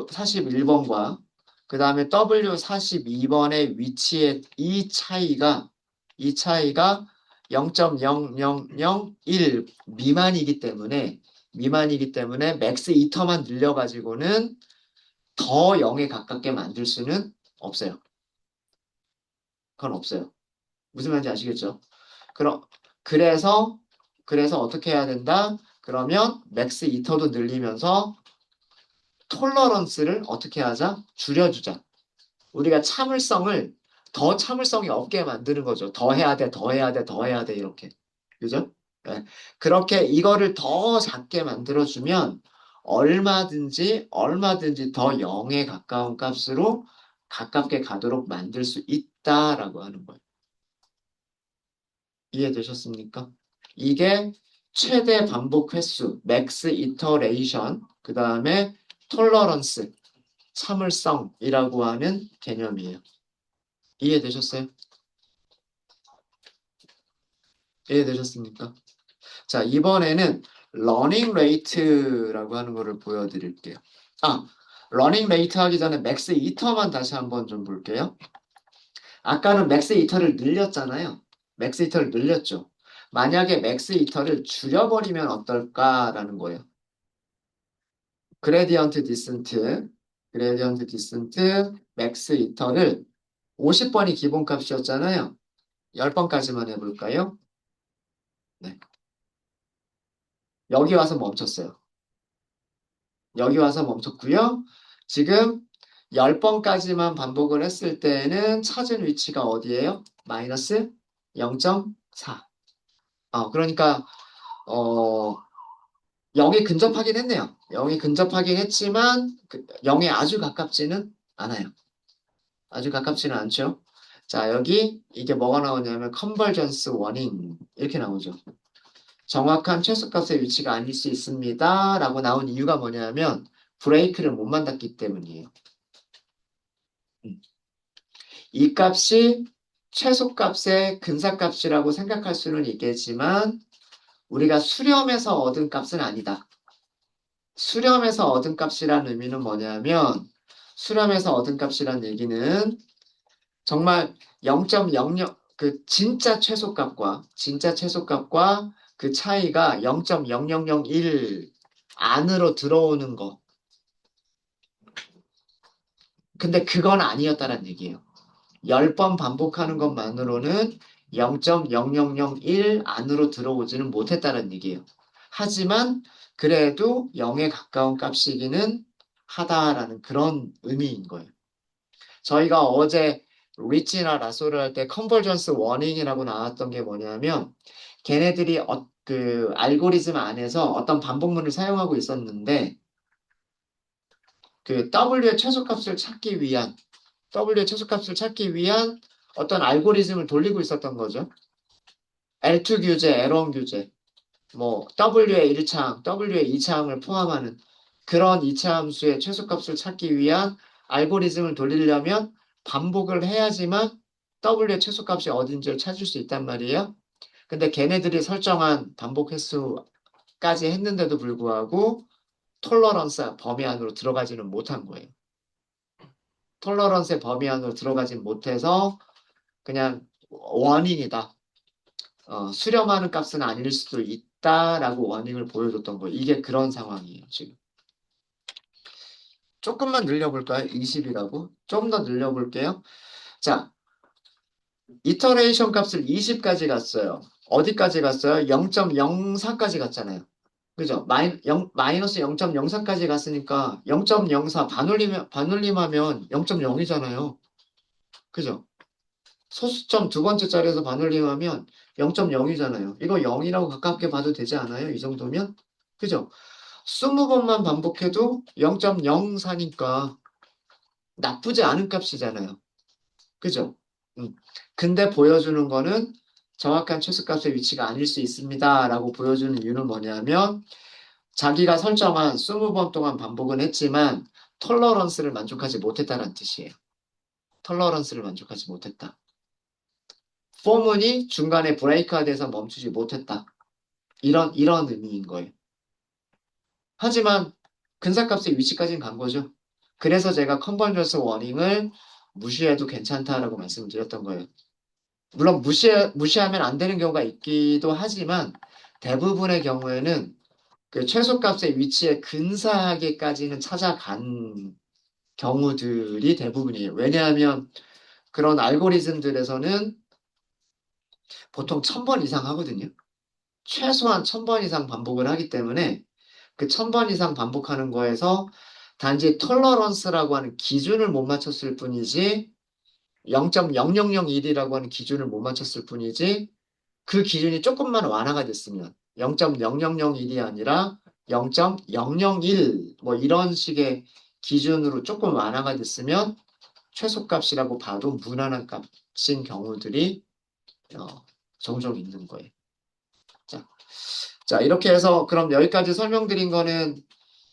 41번과 그 다음에 W 42번의 위치의 이 차이가 0.0001 미만이기 때문에 맥스 이터만 늘려가지고는 더 0에 가깝게 만들 수는 없어요. 그건 없어요. 무슨 말인지 아시겠죠? 그럼 그래서 그래서 어떻게 해야 된다? 그러면 맥스 이터도 늘리면서 톨러런스를 어떻게 하자? 줄여주자. 우리가 더 참을성이 없게 만드는 거죠. 더 해야 돼, 더 해야 돼, 더 해야 돼, 이렇게. 그죠? 네. 그렇게 이거를 더 작게 만들어주면 얼마든지 더 0에 가까운 값으로 가깝게 가도록 만들 수 있다라고 하는 거예요. 이해되셨습니까? 이게 최대 반복 횟수, 맥스 이터레이션, 그 다음에 톨러런스, 참을성이라고 하는 개념이에요. 이해되셨어요? 이해되셨습니까? 자, 이번에는 러닝 레이트라고 하는 거를 보여드릴게요. 아, 러닝 레이트 하기 전에 맥스 이터만 다시 한번 좀 볼게요. 아까는 맥스 이터를 늘렸잖아요. 맥스 이터를 늘렸죠. 만약에 맥스 이터를 줄여버리면 어떨까라는 거예요. 그레디언트 디센트, 맥스 이터를 50번이 기본값이었잖아요. 10번까지만 해볼까요? 네. 여기 와서 멈췄어요. 여기 와서 멈췄고요. 지금 10번까지만 반복을 했을 때는 찾은 위치가 어디예요? 마이너스 0.4. 그러니까 어, 0에 근접하긴 했네요. 0에 근접하긴 했지만 0에 아주 가깝지는 않아요. 아주 가깝지는 않죠. 자, 여기 이게 뭐가 나오냐면 컨버전스 워닝 이렇게 나오죠. 정확한 최소값의 위치가 아닐 수 있습니다. 라고 나온 이유가 뭐냐면 브레이크를 못 만났기 때문이에요. 음. 이 값이 최소값의 근사값이라고 생각할 수는 있겠지만 우리가 수렴해서 얻은 값은 아니다. 수렴해서 얻은 값이란 의미는 뭐냐면 수렴해서 얻은 값이란 얘기는 정말 0.00 그 진짜 최소값과 그 차이가 0.0001 안으로 들어오는 거. 근데 그건 아니었다는 얘기예요. 10번 반복하는 것만으로는 0.0001 안으로 들어오지는 못했다는 얘기예요. 하지만 그래도 0에 가까운 값이기는 하다라는 그런 의미인 거예요. 저희가 어제 리치나 라소를 할 때 컨버전스 워닝이라고 나왔던 게 뭐냐면 걔네들이 그 알고리즘 안에서 어떤 반복문을 사용하고 있었는데 그 W의 최소값을 찾기 위한 어떤 알고리즘을 돌리고 있었던 거죠. L2 규제, L1 규제, 뭐 W의 1차항, W의 2차항을 포함하는 그런 2차 함수의 최소값을 찾기 위한 알고리즘을 돌리려면 반복을 해야지만 W의 최소값이 어딘지를 찾을 수 있단 말이에요. 근데 걔네들이 설정한 반복 횟수까지 했는데도 불구하고 톨러런스 범위 안으로 들어가지는 못한 거예요. 톨러런스의 범위 안으로 들어가지 못해서 그냥 원인이다. 수렴하는 값은 아닐 수도 있다라고 워닝을 보여줬던 거예요. 이게 그런 상황이에요, 지금. 조금만 늘려볼까요? 20이라고? 좀 더 늘려볼게요. 자, 이터레이션 값을 20까지 갔어요. 어디까지 갔어요? 0.04까지 갔잖아요. 그죠? 마이너스 0.04까지 갔으니까 0.04 반올림하면 0.0이잖아요. 그죠? 소수점 두 번째 자리에서 반올림하면 0.0이잖아요. 이거 0이라고 가깝게 봐도 되지 않아요? 이 정도면? 그죠? 20번만 반복해도 0.04니까 나쁘지 않은 값이잖아요. 그죠? 음. 근데 보여주는 거는 정확한 최소값의 위치가 아닐 수 있습니다. 라고 보여주는 이유는 뭐냐면 자기가 설정한 20번 동안 반복은 했지만 톨러런스를 만족하지 못했다는 뜻이에요. 톨러런스를 만족하지 못했다. 포문이 중간에 브레이크가 돼서 멈추지 못했다. 이런 의미인 거예요. 하지만 근사값의 위치까지는 간 거죠. 그래서 제가 컨버전스 워닝을 무시해도 괜찮다라고 말씀드렸던 거예요. 물론 무시하면 안 되는 경우가 있기도 하지만 대부분의 경우에는 그 최소값의 위치에 근사하게까지는 찾아간 경우들이 대부분이에요. 왜냐하면 그런 알고리즘들에서는 보통 1000번 이상 하거든요. 최소한 1000번 이상 반복을 하기 때문에 그 1000번 이상 반복하는 거에서 단지 톨러런스라고 하는 기준을 못 맞췄을 뿐이지 0.0001이라고 하는 기준을 못 맞췄을 뿐이지 그 기준이 조금만 완화가 됐으면 0.0001이 아니라 0.001 뭐 이런 식의 기준으로 조금 완화가 됐으면 최소값이라고 봐도 무난한 값인 경우들이 어, 종종 있는 거예요. 자, 자, 이렇게 해서 그럼 여기까지 설명드린 거는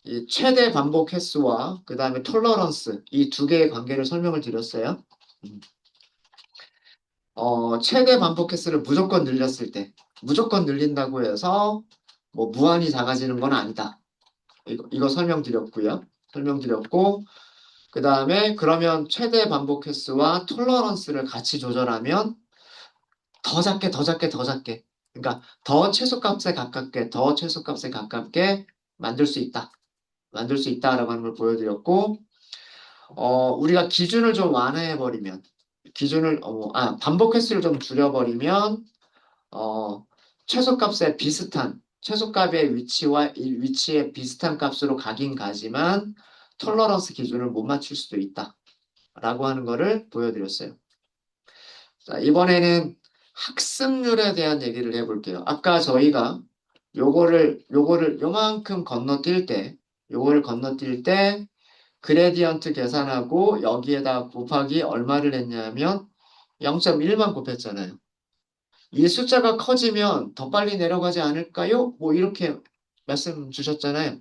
이 최대 반복 횟수와 그 다음에 톨러런스 이 두 개의 관계를 설명을 드렸어요. 음. 최대 반복 횟수를 무조건 늘렸을 때 무조건 늘린다고 해서 뭐 무한히 작아지는 건 아니다. 이거 설명드렸고요. 설명드렸고 그 다음에 그러면 최대 반복 횟수와 톨러런스를 같이 조절하면 더 작게 더 작게 더 작게 그러니까 더 최소값에 가깝게 만들 수 있다. 만들 수 있다라고 하는 걸 보여드렸고 우리가 기준을 좀 완화해버리면 반복 횟수를 좀 줄여버리면 어, 최소값의 위치에 비슷한 값으로 가긴 가지만 톨러런스 기준을 못 맞출 수도 있다라고 하는 거를 보여드렸어요. 자, 이번에는 학습률에 대한 얘기를 해볼게요. 아까 저희가 요거를 요만큼 요거를 건너뛸 때 그레디언트 계산하고 여기에다 곱하기 얼마를 했냐면 0.1만 곱했잖아요. 이 숫자가 커지면 더 빨리 내려가지 않을까요? 뭐 이렇게 말씀 주셨잖아요.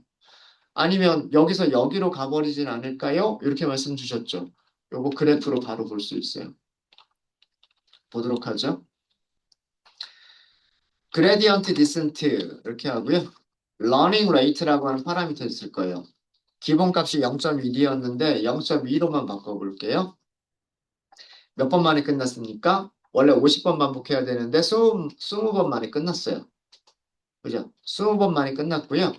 아니면 여기서 여기로 가버리진 않을까요? 이렇게 말씀 주셨죠. 요거 그래프로 바로 볼 수 있어요. 보도록 하죠. 그레디언트 디센트 이렇게 하고요. 러닝 레이트라고 하는 파라미터 있을 거예요. 기본값이 0.1이었는데 0.2로만 바꿔볼게요. 몇 번 만에 끝났습니까? 원래 50번 반복해야 되는데 20번 만에 끝났어요. 그죠? 20번 만에 끝났고요.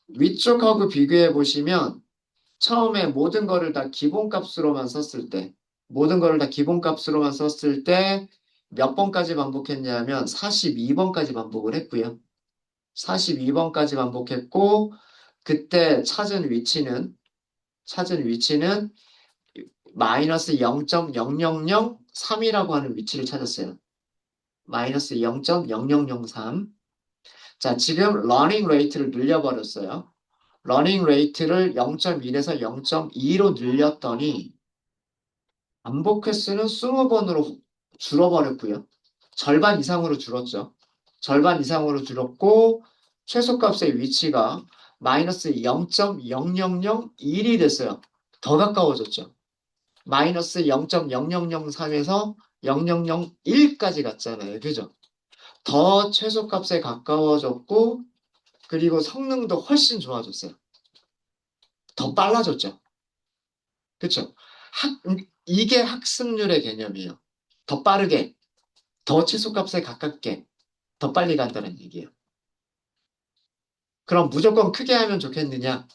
위쪽하고 비교해 보시면 처음에 모든 거를 다 기본값으로만 썼을 때, 모든 거를 다 기본값으로만 썼을 때 몇 번까지 반복했냐면 42번까지 반복을 했고요. 42번까지 반복했고, 그때 찾은 위치는 마이너스 0.0003이라고 하는 위치를 찾았어요. 마이너스 0.0003. 자, 지금 러닝 레이트를 늘려버렸어요. 러닝 레이트를 0.1에서 0.2로 늘렸더니 반복 횟수는 20번으로 줄어버렸고요. 절반 이상으로 줄었죠. 절반 이상으로 줄었고 최소값의 위치가 마이너스 0.0001이 됐어요. 더 가까워졌죠. 마이너스 0.0003에서 0001까지 갔잖아요. 그죠? 더 최소값에 가까워졌고 그리고 성능도 훨씬 좋아졌어요. 더 빨라졌죠. 그렇죠? 이게 학습률의 개념이에요. 더 빠르게, 더 최소값에 가깝게, 더 빨리 간다는 얘기예요. 그럼 무조건 크게 하면 좋겠느냐?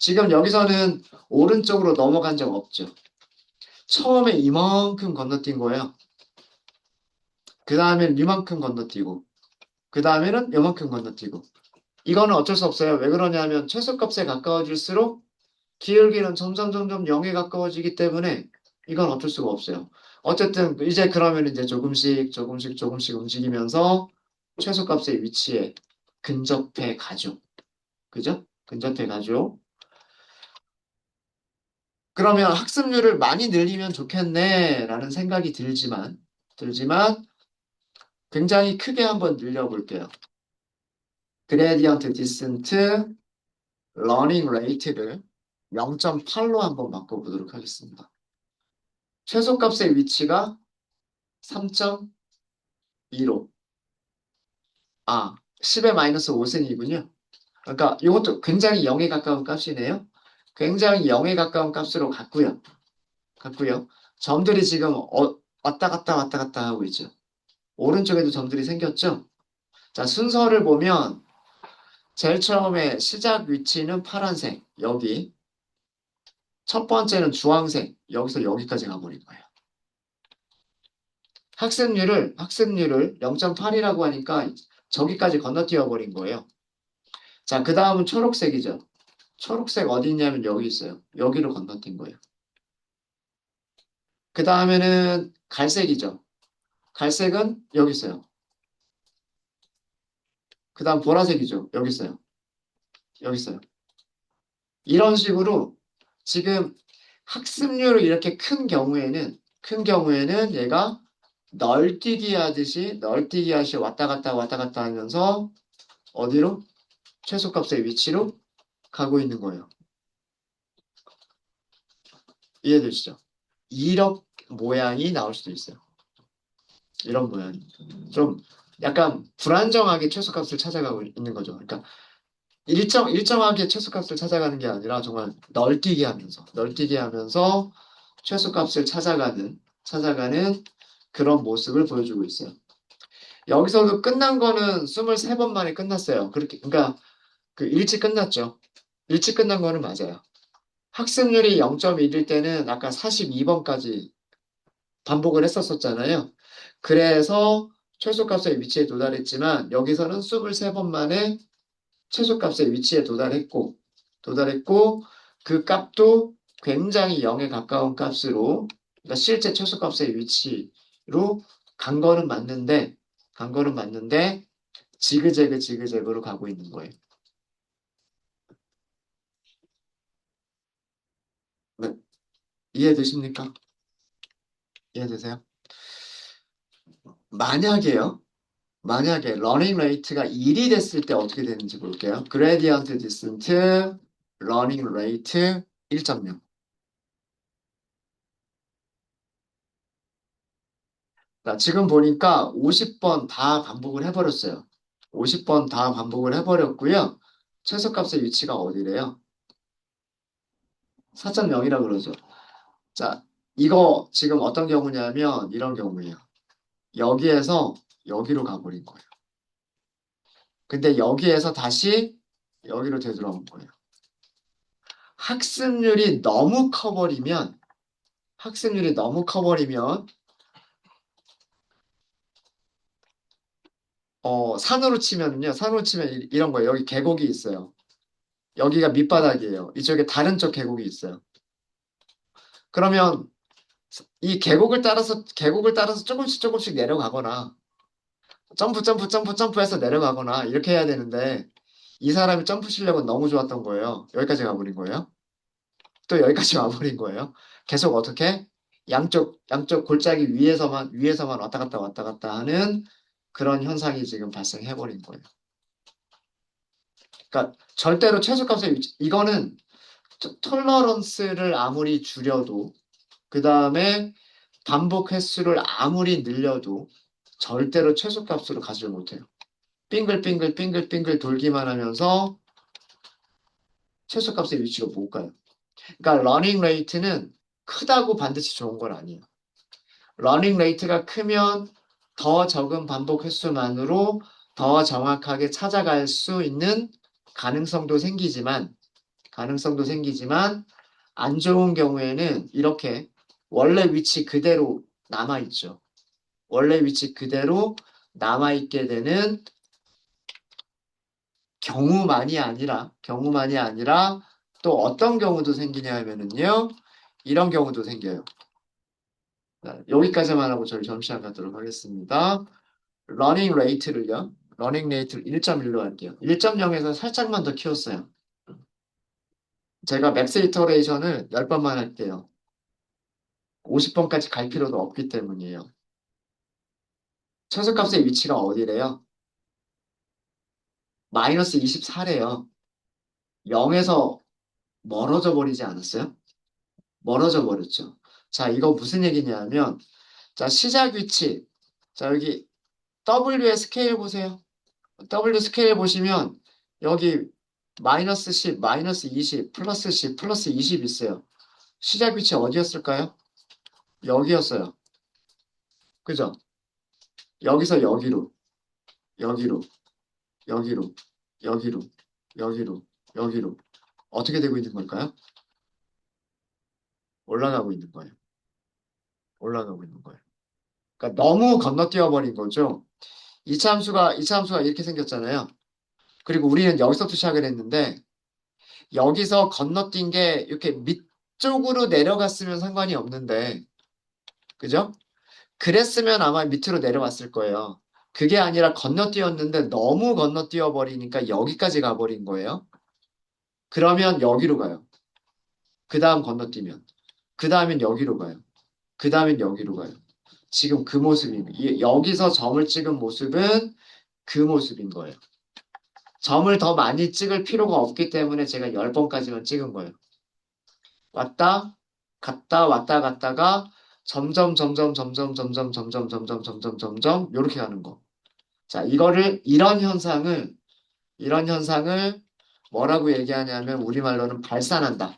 지금 여기서는 오른쪽으로 넘어간 적 없죠. 처음에 이만큼 건너뛴 거예요. 그 다음엔 이만큼 건너뛰고, 그 다음에는 이만큼 건너뛰고. 이거는 어쩔 수 없어요. 왜 그러냐면 최소값에 가까워질수록 기울기는 점점 0에 가까워지기 때문에 이건 어쩔 수가 없어요. 어쨌든 이제 그러면 이제 조금씩 움직이면서 최소값의 위치에 근접해 가죠. 그죠? 근접해 가죠. 그러면 학습률을 많이 늘리면 좋겠네라는 생각이 들지만 굉장히 크게 한번 늘려볼게요. 그레디언트 디센트 러닝 레이트를 0.8로 한번 바꿔보도록 하겠습니다. 최소값의 위치가 3.2로 10의 마이너스 5승이군요. 그러니까 이것도 굉장히 0에 가까운 값이네요. 굉장히 0에 가까운 값으로 갔고요. 점들이 지금 왔다 갔다 하고 있죠. 오른쪽에도 점들이 생겼죠. 자, 순서를 보면 제일 처음에 시작 위치는 파란색, 여기. 첫 번째는 주황색, 여기서 여기까지 가버린 거예요. 학습률을 0.8이라고 하니까 저기까지 건너뛰어 버린 거예요. 자, 그 다음은 초록색이죠. 초록색 어디 있냐면 여기 있어요. 여기로 건너뛴 거예요. 그 다음에는 갈색이죠. 갈색은 여기 있어요. 그 다음 보라색이죠. 여기 있어요. 여기 있어요. 이런 식으로 지금 학습률이 이렇게 큰 경우에는 얘가 널뛰기 하듯이 왔다 갔다 하면서 어디로? 최소값의 위치로 가고 있는 거예요. 이해되시죠? 이런 모양이 나올 수도 있어요. 이런 모양이. 좀 약간 불안정하게 최소값을 찾아가고 있는 거죠. 그러니까 일정하게 최소값을 찾아가는 게 아니라 정말 널뛰기 하면서 최소값을 찾아가는 그런 모습을 보여주고 있어요. 여기서도 끝난 거는 23번 만에 끝났어요. 그러니까 일찍 끝났죠. 일찍 끝난 거는 맞아요. 학습률이 0.1일 때는 아까 42번까지 반복을 했었잖아요. 그래서 최소값의 위치에 도달했지만 여기서는 23번 만에 최소값의 위치에 도달했고 그 값도 굉장히 0에 가까운 값으로 그러니까 실제 최소값의 위치로 간 거는 맞는데 지그재그로 가고 있는 거예요. 네, 이해되십니까? 이해되세요? 만약에요. 만약에 러닝 레이트가 1이 됐을 때 어떻게 되는지 볼게요. 그레디언트 디센트 러닝 레이트 1.0. 자, 지금 보니까 50번 다 반복을 해버렸어요. 50번 다 반복을 해버렸고요. 최소값의 위치가 어디래요? 4.0이라고 그러죠. 자, 이거 지금 어떤 경우냐면 이런 경우예요. 여기에서 여기로 가버린 거예요. 근데 여기에서 다시 여기로 되돌아온 거예요. 학습률이 너무 커버리면, 학습률이 너무 커버리면, 산으로 치면요. 산으로 치면 이런 거예요. 여기 계곡이 있어요. 여기가 밑바닥이에요. 이쪽에 다른 쪽 계곡이 있어요. 그러면 이 계곡을 따라서 조금씩 조금씩 내려가거나, 점프해서 내려가거나, 이렇게 해야 되는데, 이 사람이 점프 실력은 너무 좋았던 거예요. 여기까지 가버린 거예요. 또 여기까지 와버린 거예요. 계속 어떻게? 양쪽 골짜기 위에서만 왔다 갔다 하는 그런 현상이 지금 발생해버린 거예요. 그러니까 절대로 최소값의 위치, 이거는 톨러런스를 아무리 줄여도, 그 다음에 반복 횟수를 아무리 늘려도 절대로 최소값으로 가지를 못해요. 빙글빙글 돌기만 하면서 최소값의 위치로 못 가요. 그러니까 러닝 레이트는 크다고 반드시 좋은 건 아니에요. 러닝 레이트가 크면 더 적은 반복 횟수만으로 더 정확하게 찾아갈 수 있는 가능성도 생기지만, 안 좋은 경우에는 이렇게 원래 위치 그대로 남아있죠. 원래 위치 그대로 남아있게 되는 경우만이 아니라 또 어떤 경우도 생기냐 하면은요, 이런 경우도 생겨요. 자, 여기까지만 하고 저희 점심 가도록 하겠습니다. 러닝 레이트를 1.1로 할게요. 1.0에서 살짝만 더 키웠어요. 제가 맥스 이터레이션을 10번만 할게요. 50번까지 갈 필요도 없기 때문이에요. 최소값의 위치가 어디래요? 마이너스 24래요. 0에서 멀어져 버리지 않았어요? 멀어져 버렸죠. 자, 이거 무슨 얘기냐면, 자, 시작 위치. 자, 여기 W의 스케일 보세요. W 스케일 보시면, 여기 마이너스 10, 마이너스 20, 플러스 10, 플러스 20 있어요. 시작 위치 어디였을까요? 여기였어요. 그죠? 여기서 여기로, 여기로, 여기로, 여기로, 여기로, 여기로. 어떻게 되고 있는 걸까요? 올라가고 있는 거예요. 올라가고 있는 거예요. 그러니까 너무 건너뛰어 버린 거죠. 이차 함수가 이렇게 생겼잖아요. 그리고 우리는 여기서부터 시작을 했는데, 여기서 건너뛴 게 이렇게 밑쪽으로 내려갔으면 상관이 없는데, 그죠? 그랬으면 아마 밑으로 내려왔을 거예요. 그게 아니라 건너뛰었는데 너무 건너뛰어 버리니까 여기까지 가버린 거예요. 그러면 여기로 가요. 그 다음 건너뛰면. 그 다음엔 여기로 가요. 그 다음엔 여기로 가요. 지금 그 모습입니다. 여기서 점을 찍은 모습은 그 모습인 거예요. 점을 더 많이 찍을 필요가 없기 때문에 제가 10번까지만 찍은 거예요. 왔다 갔다가 점점 이렇게 가는 거. 자, 이런 현상을 뭐라고 얘기하냐면 우리말로는 발산한다.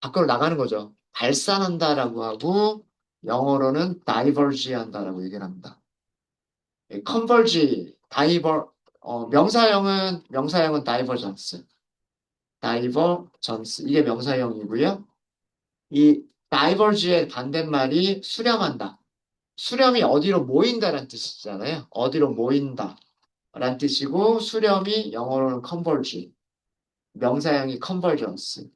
밖으로 나가는 거죠. 발산한다라고 하고 영어로는 diverge 한다라고 얘기를 합니다. converge, 명사형은 divergence 이게 명사형이고요. 이 diverge의 반대말이 수렴한다. 수렴이 어디로 모인다라는 뜻이잖아요. 어디로 모인다. 라는 뜻이고 수렴이 영어로는 converge. 명사형이 convergence.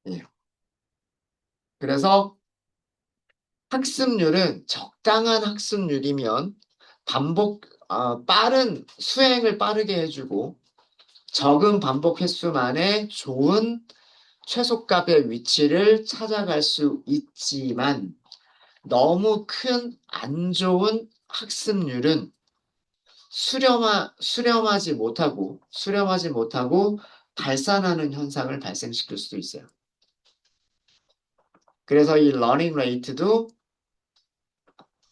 예. 그래서 학습률은 적당한 학습률이면 빠른 수행을 빠르게 해주고 적은 반복 횟수만에 좋은 최소값의 위치를 찾아갈 수 있지만 너무 큰 안 좋은 학습률은 수렴하지 못하고 발산하는 현상을 발생시킬 수도 있어요. 그래서 이 러닝 레이트도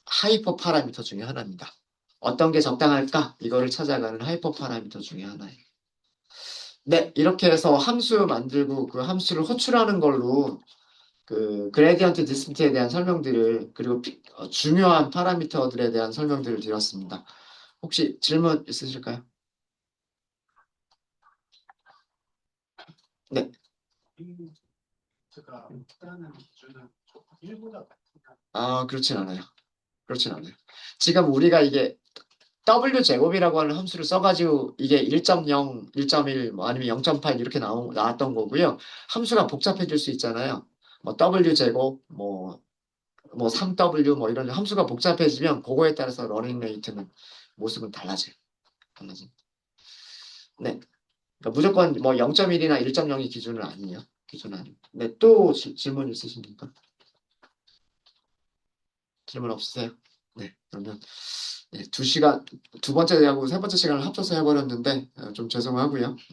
하이퍼 파라미터 중에 하나입니다. 어떤 게 적당할까? 이거를 찾아가는 하이퍼 파라미터 중에 하나예요. 네, 이렇게 해서 함수 만들고 그 함수를 호출하는 걸로 그 그레디언트 디스턴트에 대한 설명들을 그리고 중요한 파라미터들에 대한 설명들을 드렸습니다. 혹시 질문 있으실까요? 네. 그렇진 않아요. 그렇진 않아요. 지금 우리가 이게 W 제곱이라고 하는 함수를 써가지고 이게 1.0, 1.1, 뭐 아니면 0.8 이렇게 나왔던 거고요. 함수가 복잡해질 수 있잖아요. 뭐 W 제곱, 뭐 3W 뭐 이런 함수가 복잡해지면 그거에 따라서 러닝 레이트는 모습은 달라져요. 달라져. 네. 그러니까 무조건 뭐 0.1이나 1.0이 기준은 아니에요. 기준은 아니에요. 네, 또 질문 있으십니까? 질문 없으세요? 네, 그러면 네, 두 번째 하고 세 번째 시간을 합쳐서 해버렸는데 좀 죄송하고요.